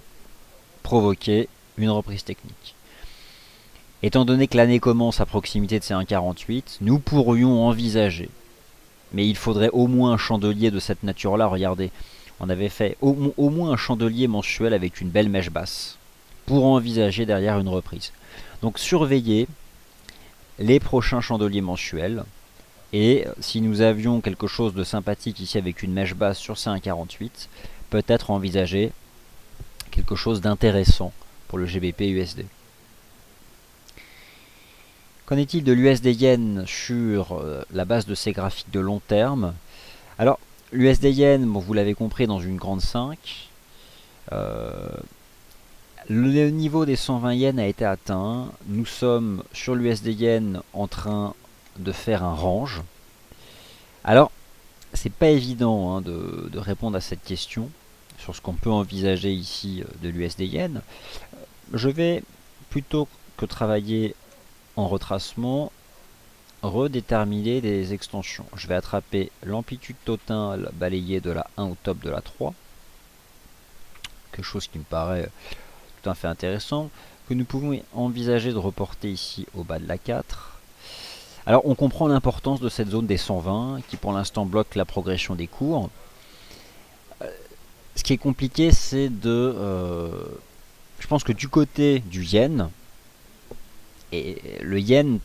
provoquer une reprise technique. Étant donné que l'année commence à proximité de ces 1,48, nous pourrions envisager, mais il faudrait au moins un chandelier de cette nature-là. Regardez, on avait fait au moins un chandelier mensuel avec une belle mèche basse pour envisager derrière une reprise. Donc surveillez les prochains chandeliers mensuels. Et si nous avions quelque chose de sympathique ici avec une mèche basse sur ces 1,48, peut-être envisager quelque chose d'intéressant pour le GBP USD. Qu'en est-il de l'USD Yen sur la base de ces graphiques de long terme? Alors, l'USD Yen, bon, vous l'avez compris, dans une grande 5. Le niveau des 120 yens a été atteint. Nous sommes sur l'USD Yen en train de faire un range. Alors, c'est pas évident hein, de répondre à cette question sur ce qu'on peut envisager ici de l'USD Yen. Je vais, plutôt que travailler en retracement, redéterminer des extensions. Je vais attraper l'amplitude totale balayée de la 1 au top de la 3. Quelque chose qui me paraît tout à fait intéressant, que nous pouvons envisager de reporter ici au bas de la 4. Alors on comprend l'importance de cette zone des 120 qui pour l'instant bloque la progression des cours. Ce qui est compliqué, c'est de... je pense que du côté du yen, et le yen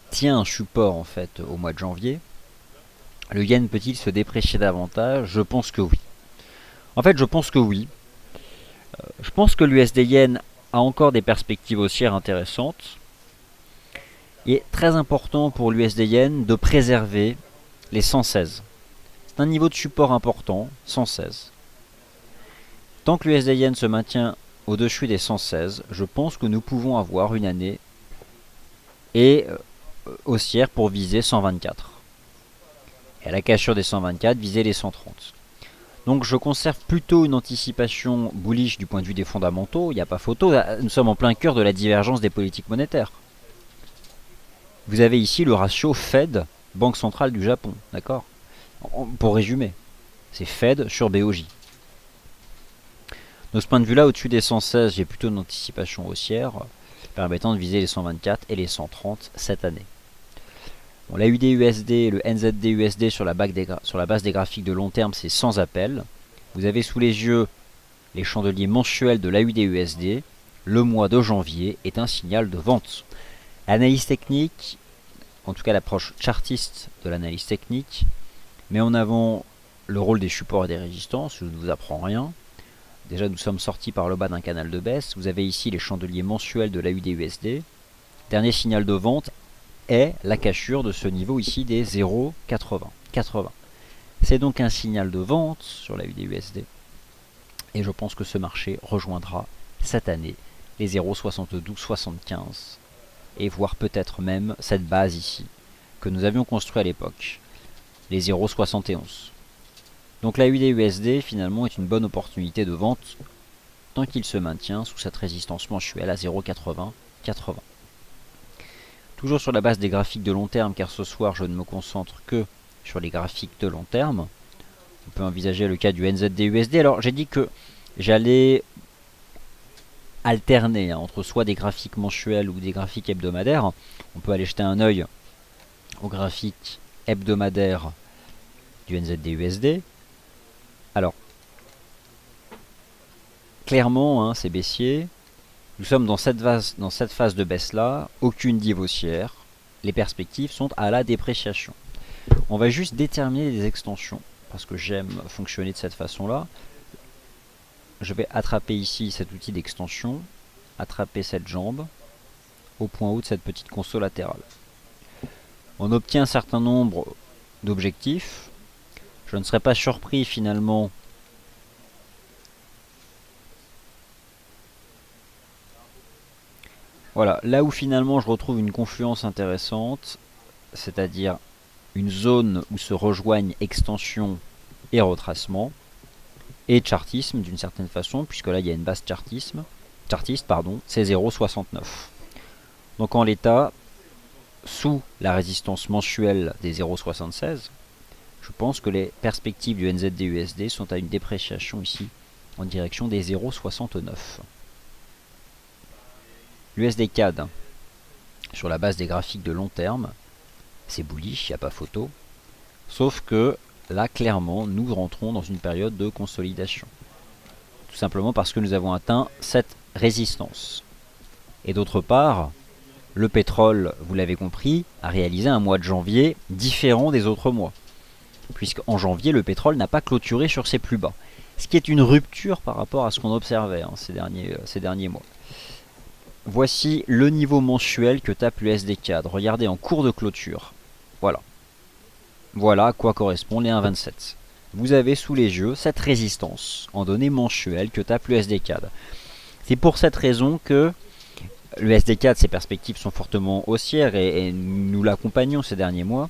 tient un support en fait au mois de janvier, le yen peut-il se déprécier davantage? Je pense que oui. En fait, je pense que oui. Je pense que l'USD Yen a encore des perspectives haussières intéressantes. Il est très important pour l'USD Yen de préserver les 116. C'est un niveau de support important, 116. Tant que l'USD Yen se maintient au-dessus des 116, je pense que nous pouvons avoir une année haussière pour viser 124. Et à la cassure des 124, viser les 130. Donc je conserve plutôt une anticipation bullish du point de vue des fondamentaux, il n'y a pas photo, nous sommes en plein cœur de la divergence des politiques monétaires. Vous avez ici le ratio Fed, Banque Centrale du Japon, d'accord? Pour résumer, c'est Fed sur BOJ. De ce point de vue là, au-dessus des 116, j'ai plutôt une anticipation haussière, permettant de viser les 124 et les 130 cette année. Bon, la UD-USD et le NZD-USD sur la base des graphiques de long terme, c'est sans appel. Vous avez sous les yeux les chandeliers mensuels de l'AUD-USD. Le mois de janvier est un signal de vente. L'analyse technique, en tout cas l'approche chartiste de l'analyse technique, met en avant le rôle des supports et des résistances. Je ne vous apprends rien. Déjà, nous sommes sortis par le bas d'un canal de baisse. Vous avez ici les chandeliers mensuels de l'AUD-USD. Dernier signal de vente est la cassure de ce niveau ici des 0,80. C'est donc un signal de vente sur la UD-USD. Et je pense que ce marché rejoindra cette année les 0,7275. Et voire peut-être même cette base ici, que nous avions construit à l'époque, les 0,71. Donc la UD-USD finalement est une bonne opportunité de vente tant qu'il se maintient sous cette résistance mensuelle à 0,80. Toujours sur la base des graphiques de long terme, car ce soir je ne me concentre que sur les graphiques de long terme. On peut envisager le cas du NZD-USD. Alors j'ai dit que j'allais alterner entre soit des graphiques mensuels ou des graphiques hebdomadaires. On peut aller jeter un œil au graphique hebdomadaire du NZD-USD. Alors, clairement, c'est baissier. Nous sommes dans cette phase de baisse là, aucune dive haussière, les perspectives sont à la dépréciation. On va juste déterminer des extensions, parce que j'aime fonctionner de cette façon là. Je vais attraper ici cet outil d'extension, attraper cette jambe, au point haut de cette petite console latérale. On obtient un certain nombre d'objectifs, je ne serais pas surpris finalement voilà, là où finalement je retrouve une confluence intéressante, c'est-à-dire une zone où se rejoignent extension et retracement, et chartisme d'une certaine façon, puisque là il y a une base chartiste, c'est 0,69. Donc en l'état, sous la résistance mensuelle des 0,76, je pense que les perspectives du NZD-USD sont à une dépréciation ici, en direction des 0,69. L'USD CAD, sur la base des graphiques de long terme, c'est bullish, il n'y a pas photo. Sauf que là, clairement, nous rentrons dans une période de consolidation. Tout simplement parce que nous avons atteint cette résistance. Et d'autre part, le pétrole, vous l'avez compris, a réalisé un mois de janvier différent des autres mois. Puisqu'en janvier, le pétrole n'a pas clôturé sur ses plus bas. Ce qui est une rupture par rapport à ce qu'on observait ces derniers mois. Voici le niveau mensuel que tape l'USD CAD. Regardez en cours de clôture. Voilà. Voilà à quoi correspond les 1,27. Vous avez sous les yeux cette résistance en données mensuelles que tape l'USD CAD. C'est pour cette raison que l'USD CAD, ses perspectives sont fortement haussières et nous l'accompagnons ces derniers mois.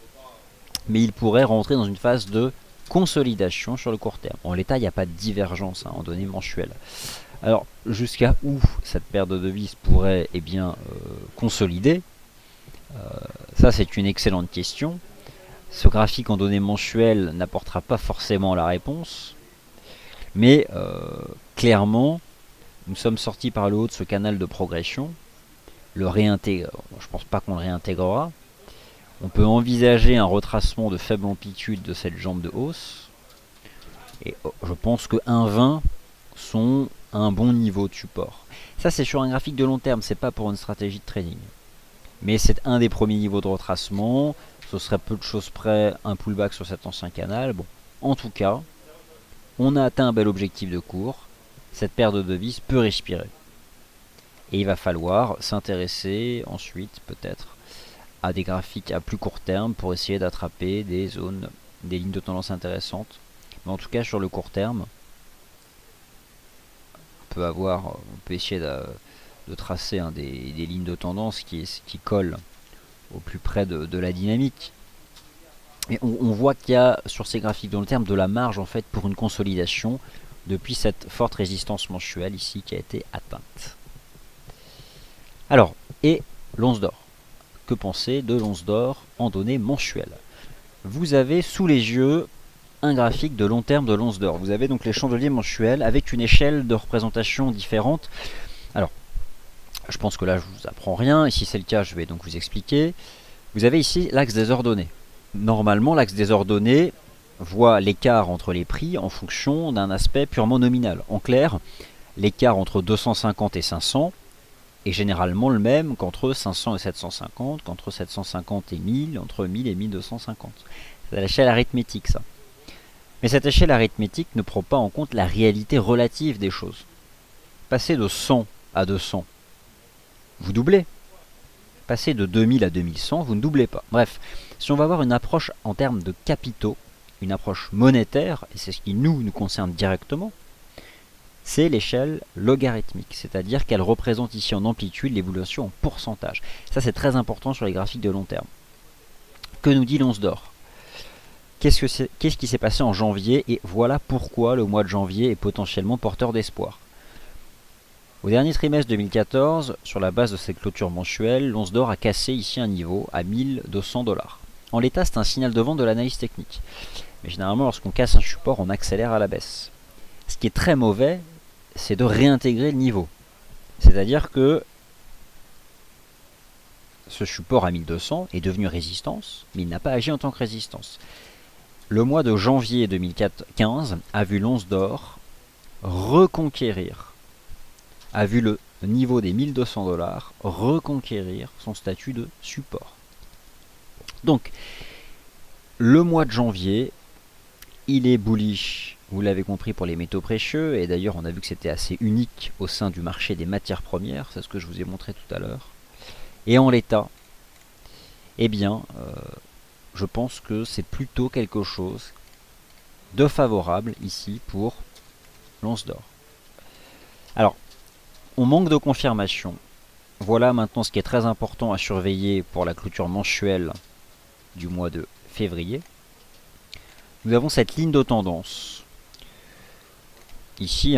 Mais il pourrait rentrer dans une phase de consolidation sur le court terme. En l'état, il n'y a pas de divergence en données mensuelles. Alors, jusqu'à où cette paire de devises pourrait consolider, ça c'est une excellente question. Ce graphique en données mensuelles n'apportera pas forcément la réponse, mais clairement, nous sommes sortis par le haut de ce canal de progression. Je ne pense pas qu'on le réintégrera. On peut envisager un retracement de faible amplitude de cette jambe de hausse. Et je pense que 1,20 sont un bon niveau de support. Ça c'est sur un graphique de long terme, c'est pas pour une stratégie de trading. Mais c'est un des premiers niveaux de retracement. Ce serait peu de choses près un pullback sur cet ancien canal. Bon, en tout cas, on a atteint un bel objectif de cours. Cette paire de devises peut respirer. Et il va falloir s'intéresser ensuite peut-être à des graphiques à plus court terme pour essayer d'attraper des zones, des lignes de tendance intéressantes. Mais en tout cas sur le court terme, on peut essayer de tracer des lignes de tendance qui collent au plus près de la dynamique. Et on voit qu'il y a sur ces graphiques de long terme de la marge en fait pour une consolidation depuis cette forte résistance mensuelle ici qui a été atteinte. Alors, et l'once d'or. Que penser de l'once d'or en données mensuelles? Vous avez sous les yeux un graphique de long terme de l'once d'or. Vous avez donc les chandeliers mensuels avec une échelle de représentation différente. Alors, je pense que là je vous apprends rien, et si c'est le cas je vais donc vous expliquer. Vous avez ici l'axe des ordonnées. Normalement, l'axe des ordonnées voit l'écart entre les prix en fonction d'un aspect purement nominal. En clair, l'écart entre 250 et 500 est généralement le même qu'entre 500 et 750, qu'entre 750 et 1000, entre 1000 et 1250. C'est à l'échelle arithmétique ça. Mais cette échelle arithmétique ne prend pas en compte la réalité relative des choses. Passer de 100 à 200, vous doublez. Passer de 2000 à 2100, vous ne doublez pas. Bref, si on va avoir une approche en termes de capitaux, une approche monétaire, et c'est ce qui nous concerne directement, c'est l'échelle logarithmique, c'est-à-dire qu'elle représente ici en amplitude l'évolution en pourcentage. Ça c'est très important sur les graphiques de long terme. Que nous dit l'once d'or? Qu'est-ce qui s'est passé en janvier? Et voilà pourquoi le mois de janvier est potentiellement porteur d'espoir. Au dernier trimestre 2014, sur la base de cette clôture mensuelle, l'once d'or a cassé ici un niveau à 1200 $. En l'état, c'est un signal de vente de l'analyse technique. Mais généralement, lorsqu'on casse un support, on accélère à la baisse. Ce qui est très mauvais, c'est de réintégrer le niveau. C'est-à-dire que ce support à 1200 est devenu résistance, mais il n'a pas agi en tant que résistance. Le mois de janvier 2015 a vu l'once d'or reconquérir, a vu le niveau des 1200 $, reconquérir son statut de support. Donc, le mois de janvier, il est bullish, vous l'avez compris, pour les métaux précieux, et d'ailleurs on a vu que c'était assez unique au sein du marché des matières premières, c'est ce que je vous ai montré tout à l'heure. Et en l'état, eh bien, je pense que c'est plutôt quelque chose de favorable ici pour l'once d'or. Alors, on manque de confirmation. Voilà maintenant ce qui est très important à surveiller pour la clôture mensuelle du mois de février. Nous avons cette ligne de tendance. Ici,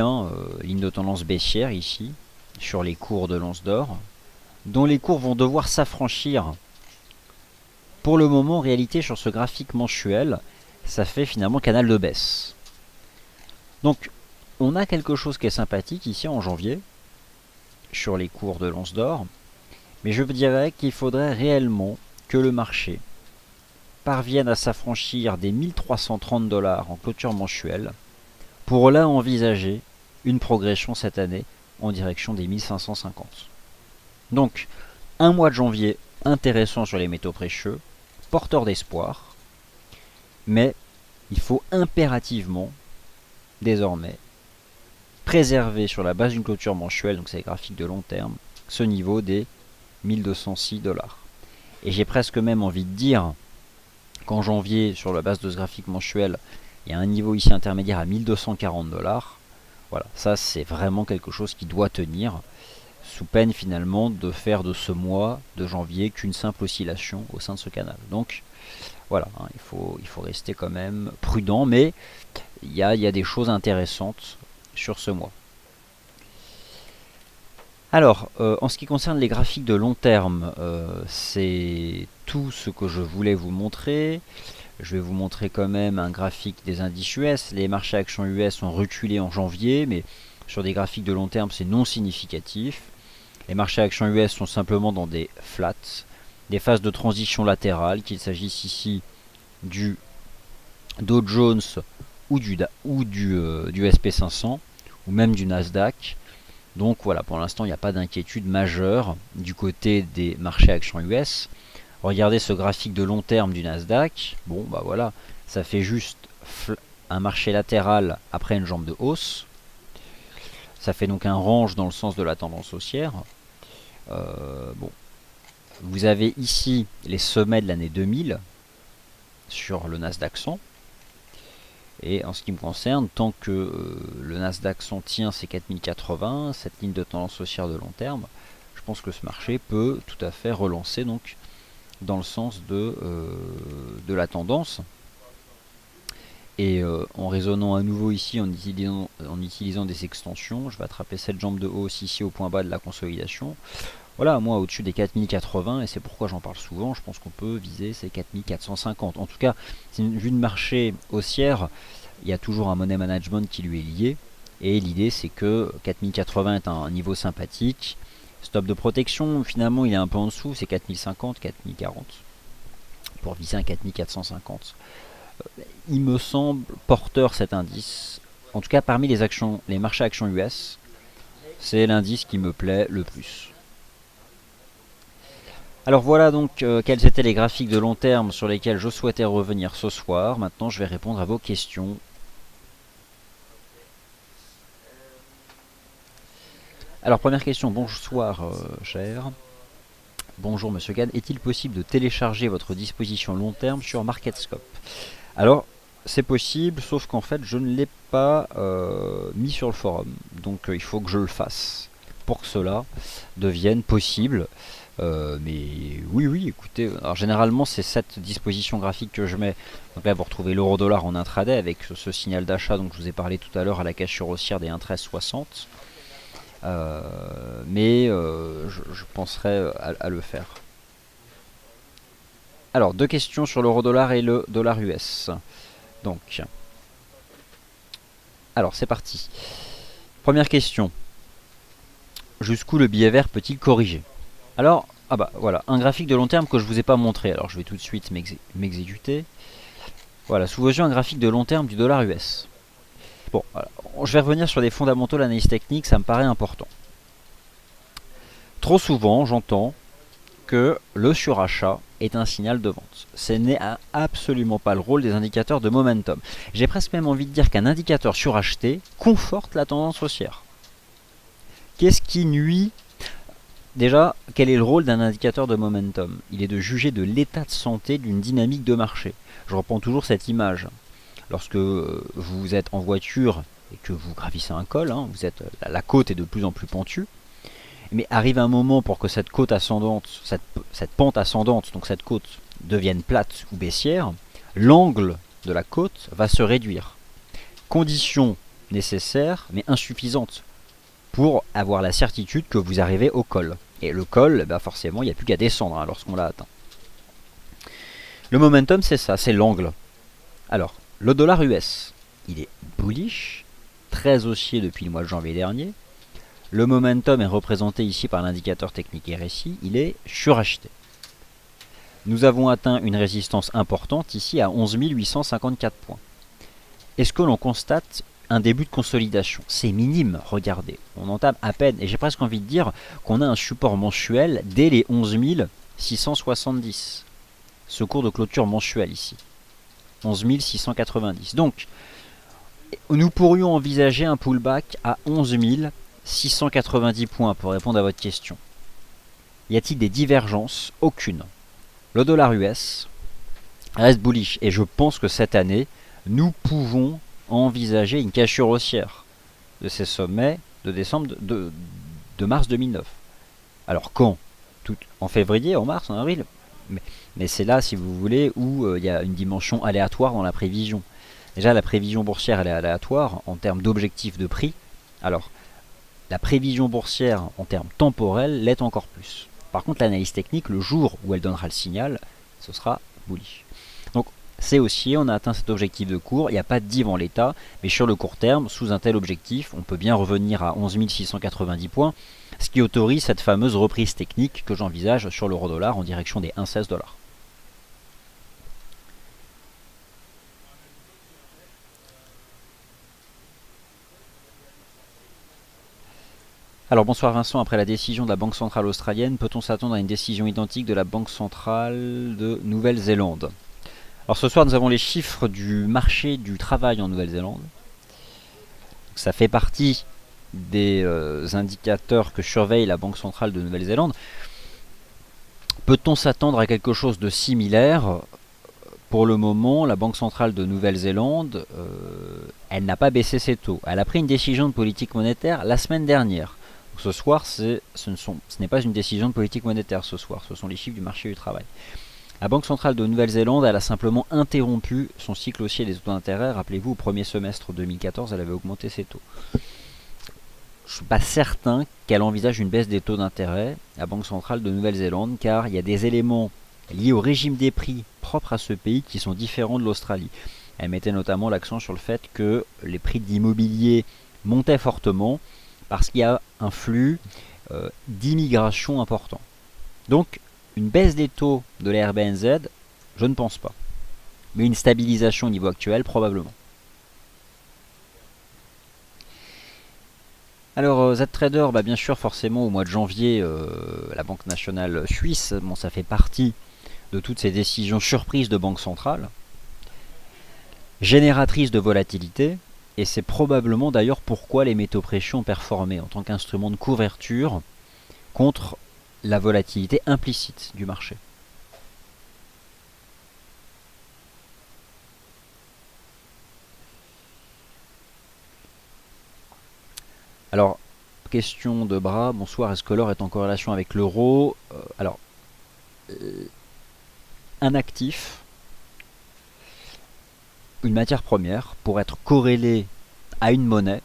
ligne de tendance baissière ici, sur les cours de l'once d'or, dont les cours vont devoir s'affranchir. Pour le moment, en réalité, sur ce graphique mensuel, ça fait finalement canal de baisse. Donc, on a quelque chose qui est sympathique ici en janvier, sur les cours de l'once d'or, mais je dirais qu'il faudrait réellement que le marché parvienne à s'affranchir des 1330 $ en clôture mensuelle pour là envisager une progression cette année en direction des 1550. Donc, un mois de janvier intéressant sur les métaux précieux, porteur d'espoir, mais il faut impérativement, désormais, préserver sur la base d'une clôture mensuelle, donc c'est les graphiques de long terme, ce niveau des 1206 $. Et j'ai presque même envie de dire qu'en janvier, sur la base de ce graphique mensuel, il y a un niveau ici intermédiaire à 1240 $. Voilà, ça c'est vraiment quelque chose qui doit tenir, sous peine finalement de faire de ce mois de janvier qu'une simple oscillation au sein de ce canal. Donc voilà, il faut rester quand même prudent, mais il y a des choses intéressantes sur ce mois. Alors, en ce qui concerne les graphiques de long terme, c'est tout ce que je voulais vous montrer. Je vais vous montrer quand même un graphique des indices US. Les marchés actions US ont reculé en janvier, mais sur des graphiques de long terme, c'est non significatif. Les marchés actions US sont simplement dans des flats, des phases de transition latérale, qu'il s'agisse ici du Dow Jones ou du SP500, ou même du Nasdaq. Donc voilà, pour l'instant, il n'y a pas d'inquiétude majeure du côté des marchés actions US. Regardez ce graphique de long terme du Nasdaq. Bon, bah voilà, ça fait juste un marché latéral après une jambe de hausse. Ça fait donc un range dans le sens de la tendance haussière. Bon. Vous avez ici les sommets de l'année 2000 sur le Nasdaq 100. Et en ce qui me concerne, tant que le Nasdaq s'en tient ses 4080, cette ligne de tendance haussière de long terme, je pense que ce marché peut tout à fait relancer donc dans le sens de la tendance. Et en raisonnant à nouveau ici, en utilisant des extensions, je vais attraper cette jambe de hausse ici au point bas de la consolidation. Voilà, moi au-dessus des 4080, et c'est pourquoi j'en parle souvent, je pense qu'on peut viser ces 4450. En tout cas, c'est une vue de marché haussière, il y a toujours un money management qui lui est lié. Et l'idée c'est que 4080 est un niveau sympathique. Stop de protection, finalement il est un peu en dessous, c'est 4050, 4040, pour viser un 4450. Il me semble porteur cet indice, en tout cas parmi les marchés actions US, c'est l'indice qui me plaît le plus. Alors voilà donc quels étaient les graphiques de long terme sur lesquels je souhaitais revenir ce soir. Maintenant je vais répondre à vos questions. Alors première question, bonsoir cher. Bonjour Monsieur Gann, est-il possible de télécharger votre disposition long terme sur MarketScope? Alors c'est possible, sauf qu'en fait je ne l'ai pas mis sur le forum. Donc il faut que je le fasse pour que cela devienne possible. Mais oui, écoutez, alors généralement c'est cette disposition graphique que je mets. Donc là vous retrouvez l'euro-dollar en intraday avec ce signal d'achat dont je vous ai parlé tout à l'heure à la cassure haussière des 1,1360. Mais je penserai à le faire. Alors deux questions sur l'euro-dollar et le dollar US. Donc, alors c'est parti. Première question. Jusqu'où le billet vert peut-il corriger? Alors, ah bah voilà, un graphique de long terme que je vous ai pas montré. Alors je vais tout de suite m'exécuter. Voilà, sous vos yeux un graphique de long terme du dollar US. Bon, voilà. Je vais revenir sur des fondamentaux de l'analyse technique, ça me paraît important. Trop souvent, j'entends que le surachat est un signal de vente. Ce n'est absolument pas le rôle des indicateurs de momentum. J'ai presque même envie de dire qu'un indicateur suracheté conforte la tendance haussière. Qu'est-ce qui nuit? Déjà, quel est le rôle d'un indicateur de momentum? Il est de juger de l'état de santé d'une dynamique de marché. Je reprends toujours cette image. Lorsque vous êtes en voiture et que vous gravissez un col, la côte est de plus en plus pentue, mais arrive un moment pour que cette côte ascendante, cette pente ascendante, donc cette côte devienne plate ou baissière, l'angle de la côte va se réduire. Condition nécessaire mais insuffisante pour avoir la certitude que vous arrivez au col. Et le col, bah forcément, il n'y a plus qu'à descendre lorsqu'on l'a atteint. Le momentum, c'est ça, c'est l'angle. Alors, le dollar US, il est bullish, très haussier depuis le mois de janvier dernier. Le momentum est représenté ici par l'indicateur technique RSI, il est suracheté. Nous avons atteint une résistance importante ici à 11 854 points. Est-ce que l'on constate un début de consolidation? C'est minime, regardez. On entame à peine, et j'ai presque envie de dire qu'on a un support mensuel dès les 11 670. Ce cours de clôture mensuel ici. 11 690. Donc, nous pourrions envisager un pullback à 11 690 points pour répondre à votre question. Y a-t-il des divergences? Aucune. Le dollar US reste bullish et je pense que cette année, nous pouvons envisager une cassure haussière de ces sommets de décembre de mars 2009. Alors quand? En février, en mars, en avril? Mais c'est là, si vous voulez, où il y a une dimension aléatoire dans la prévision. Déjà, la prévision boursière, elle est aléatoire en termes d'objectif de prix. Alors, la prévision boursière en termes temporels l'est encore plus. Par contre, l'analyse technique, le jour où elle donnera le signal, ce sera bullish. Donc, c'est haussier, on a atteint cet objectif de cours, il n'y a pas de div en l'état, mais sur le court terme, sous un tel objectif, on peut bien revenir à 11 690 points, ce qui autorise cette fameuse reprise technique que j'envisage sur l'euro-dollar en direction des 1,16 $. Alors bonsoir Vincent, après la décision de la Banque centrale australienne, peut-on s'attendre à une décision identique de la Banque centrale de Nouvelle-Zélande? Alors ce soir nous avons les chiffres du marché du travail en Nouvelle-Zélande. Ça fait partie des indicateurs que surveille la Banque centrale de Nouvelle-Zélande. Peut-on s'attendre à quelque chose de similaire? pour le moment, la Banque centrale de Nouvelle-Zélande, elle n'a pas baissé ses taux. Elle a pris une décision de politique monétaire la semaine dernière. Ce soir, ce n'est pas une décision de politique monétaire ce soir, ce sont les chiffres du marché du travail. La Banque centrale de Nouvelle-Zélande, elle a simplement interrompu son cycle haussier des taux d'intérêt. Rappelez-vous, au premier semestre 2014, elle avait augmenté ses taux. Je ne suis pas certain qu'elle envisage une baisse des taux d'intérêt, la Banque centrale de Nouvelle-Zélande, car il y a des éléments liés au régime des prix propres à ce pays qui sont différents de l'Australie. Elle mettait notamment l'accent sur le fait que les prix de l'immobilier montaient fortement parce qu'il y a un flux d'immigration important. Donc, une baisse des taux de la RBNZ, je ne pense pas. Mais une stabilisation au niveau actuel, probablement. Alors Z-Trader, bien sûr, forcément, au mois de janvier, la Banque nationale suisse, ça fait partie de toutes ces décisions surprises de banque centrale, génératrices de volatilité, et c'est probablement d'ailleurs pourquoi les métaux précieux ont performé en tant qu'instrument de couverture contre la volatilité implicite du marché. Alors, question de Bras, bonsoir, est-ce que l'or est en corrélation avec l'euro? Alors, un actif, une matière première, pour être corrélée à une monnaie,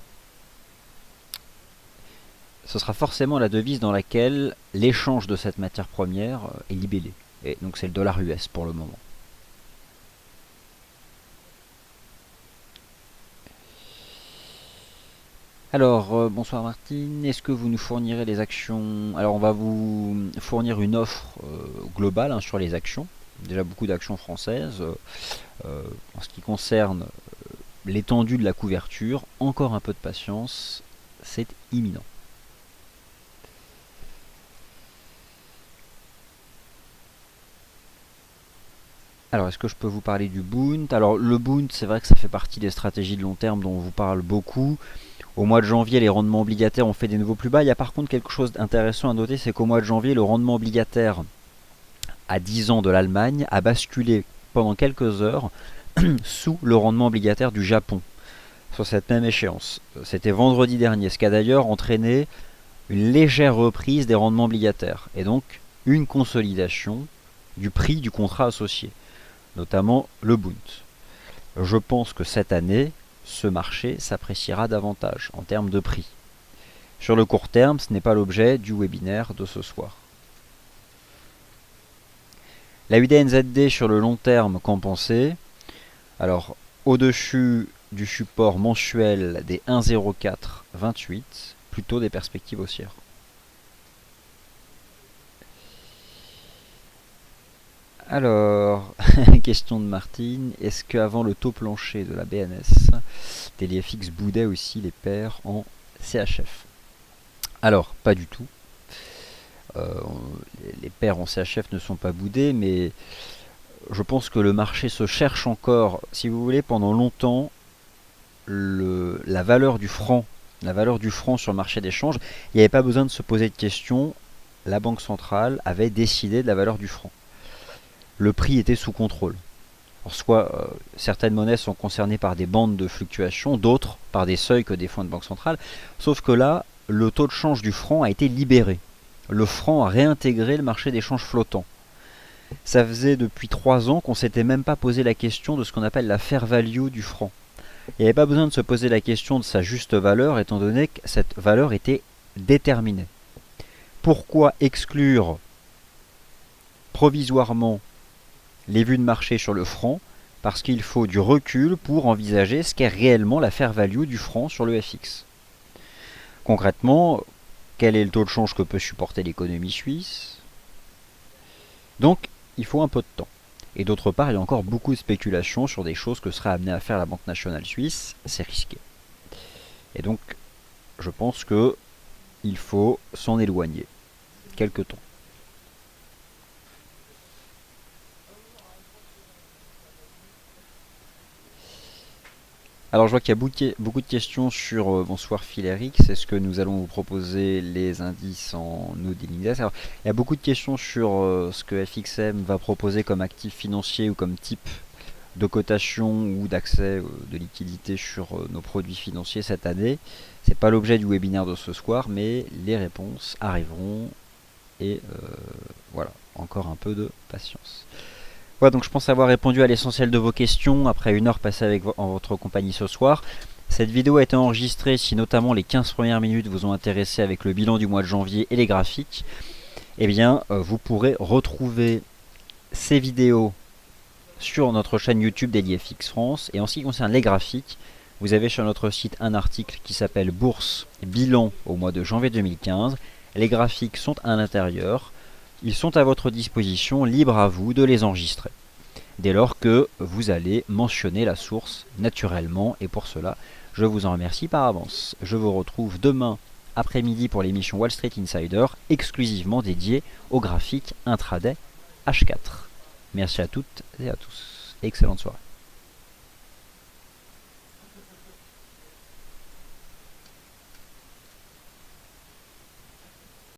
ce sera forcément la devise dans laquelle l'échange de cette matière première est libellé. Et donc c'est le dollar US pour le moment. Alors, bonsoir Martine, est-ce que vous nous fournirez les actions? Alors on va vous fournir une offre globale sur les actions. Déjà beaucoup d'actions françaises. En ce qui concerne l'étendue de la couverture, encore un peu de patience, c'est imminent. Alors, est-ce que je peux vous parler du Bund? Alors, le Bund, c'est vrai que ça fait partie des stratégies de long terme dont on vous parle beaucoup. Au mois de janvier, les rendements obligataires ont fait des nouveaux plus bas. Il y a par contre quelque chose d'intéressant à noter, c'est qu'au mois de janvier, le rendement obligataire à 10 ans de l'Allemagne a basculé pendant quelques heures sous le rendement obligataire du Japon sur cette même échéance. C'était vendredi dernier, ce qui a d'ailleurs entraîné une légère reprise des rendements obligataires et donc une consolidation du prix du contrat associé, notamment le Bund. Je pense que cette année, ce marché s'appréciera davantage en termes de prix. Sur le court terme, ce n'est pas l'objet du webinaire de ce soir. La UDNZD sur le long terme, qu'en pensez? Alors, au-dessus du support mensuel des 1,0428, plutôt des perspectives haussières. Alors, question de Martine, est-ce qu'avant le taux plancher de la BNS, TeleFX boudait aussi les paires en CHF? Alors, pas du tout. Les paires en CHF ne sont pas boudées, mais je pense que le marché se cherche encore. Si vous voulez, pendant longtemps, la valeur du franc sur le marché d'échange, il n'y avait pas besoin de se poser de questions. La Banque centrale avait décidé de la valeur du franc. Le prix était sous contrôle. Alors soit certaines monnaies sont concernées par des bandes de fluctuation, d'autres par des seuils que défend une banque centrale. Sauf que là, le taux de change du franc a été libéré. Le franc a réintégré le marché d'échange flottant. Ça faisait depuis 3 ans qu'on ne s'était même pas posé la question de ce qu'on appelle la fair value du franc. Il n'y avait pas besoin de se poser la question de sa juste valeur, étant donné que cette valeur était déterminée. Pourquoi exclure provisoirement les vues de marché sur le franc? Parce qu'il faut du recul pour envisager ce qu'est réellement la fair value du franc sur le FX. Concrètement, quel est le taux de change que peut supporter l'économie suisse? Donc, il faut un peu de temps. Et d'autre part, il y a encore beaucoup de spéculations sur des choses que serait amenée à faire la Banque nationale suisse. C'est risqué. Et donc, je pense que il faut s'en éloigner quelque temps. Alors je vois qu'il y a beaucoup de questions sur bonsoir Philerix, est-ce que nous allons vous proposer les indices en no dealing desk? Alors il y a beaucoup de questions sur ce que FXM va proposer comme actif financier ou comme type de cotation ou d'accès de liquidité sur nos produits financiers cette année. C'est pas l'objet du webinaire de ce soir, mais les réponses arriveront et voilà, encore un peu de patience. Voilà, donc je pense avoir répondu à l'essentiel de vos questions après une heure passée en votre compagnie ce soir. Cette vidéo a été enregistrée si notamment les 15 premières minutes vous ont intéressé avec le bilan du mois de janvier et les graphiques. Eh bien, vous pourrez retrouver ces vidéos sur notre chaîne YouTube DailyFX France. Et en ce qui concerne les graphiques, vous avez sur notre site un article qui s'appelle Bourse bilan au mois de janvier 2015. Les graphiques sont à l'intérieur. Ils sont à votre disposition, libre à vous de les enregistrer. Dès lors que vous allez mentionner la source naturellement. Et pour cela, je vous en remercie par avance. Je vous retrouve demain après-midi pour l'émission Wall Street Insider, exclusivement dédiée au graphique intraday H4. Merci à toutes et à tous. Excellente soirée.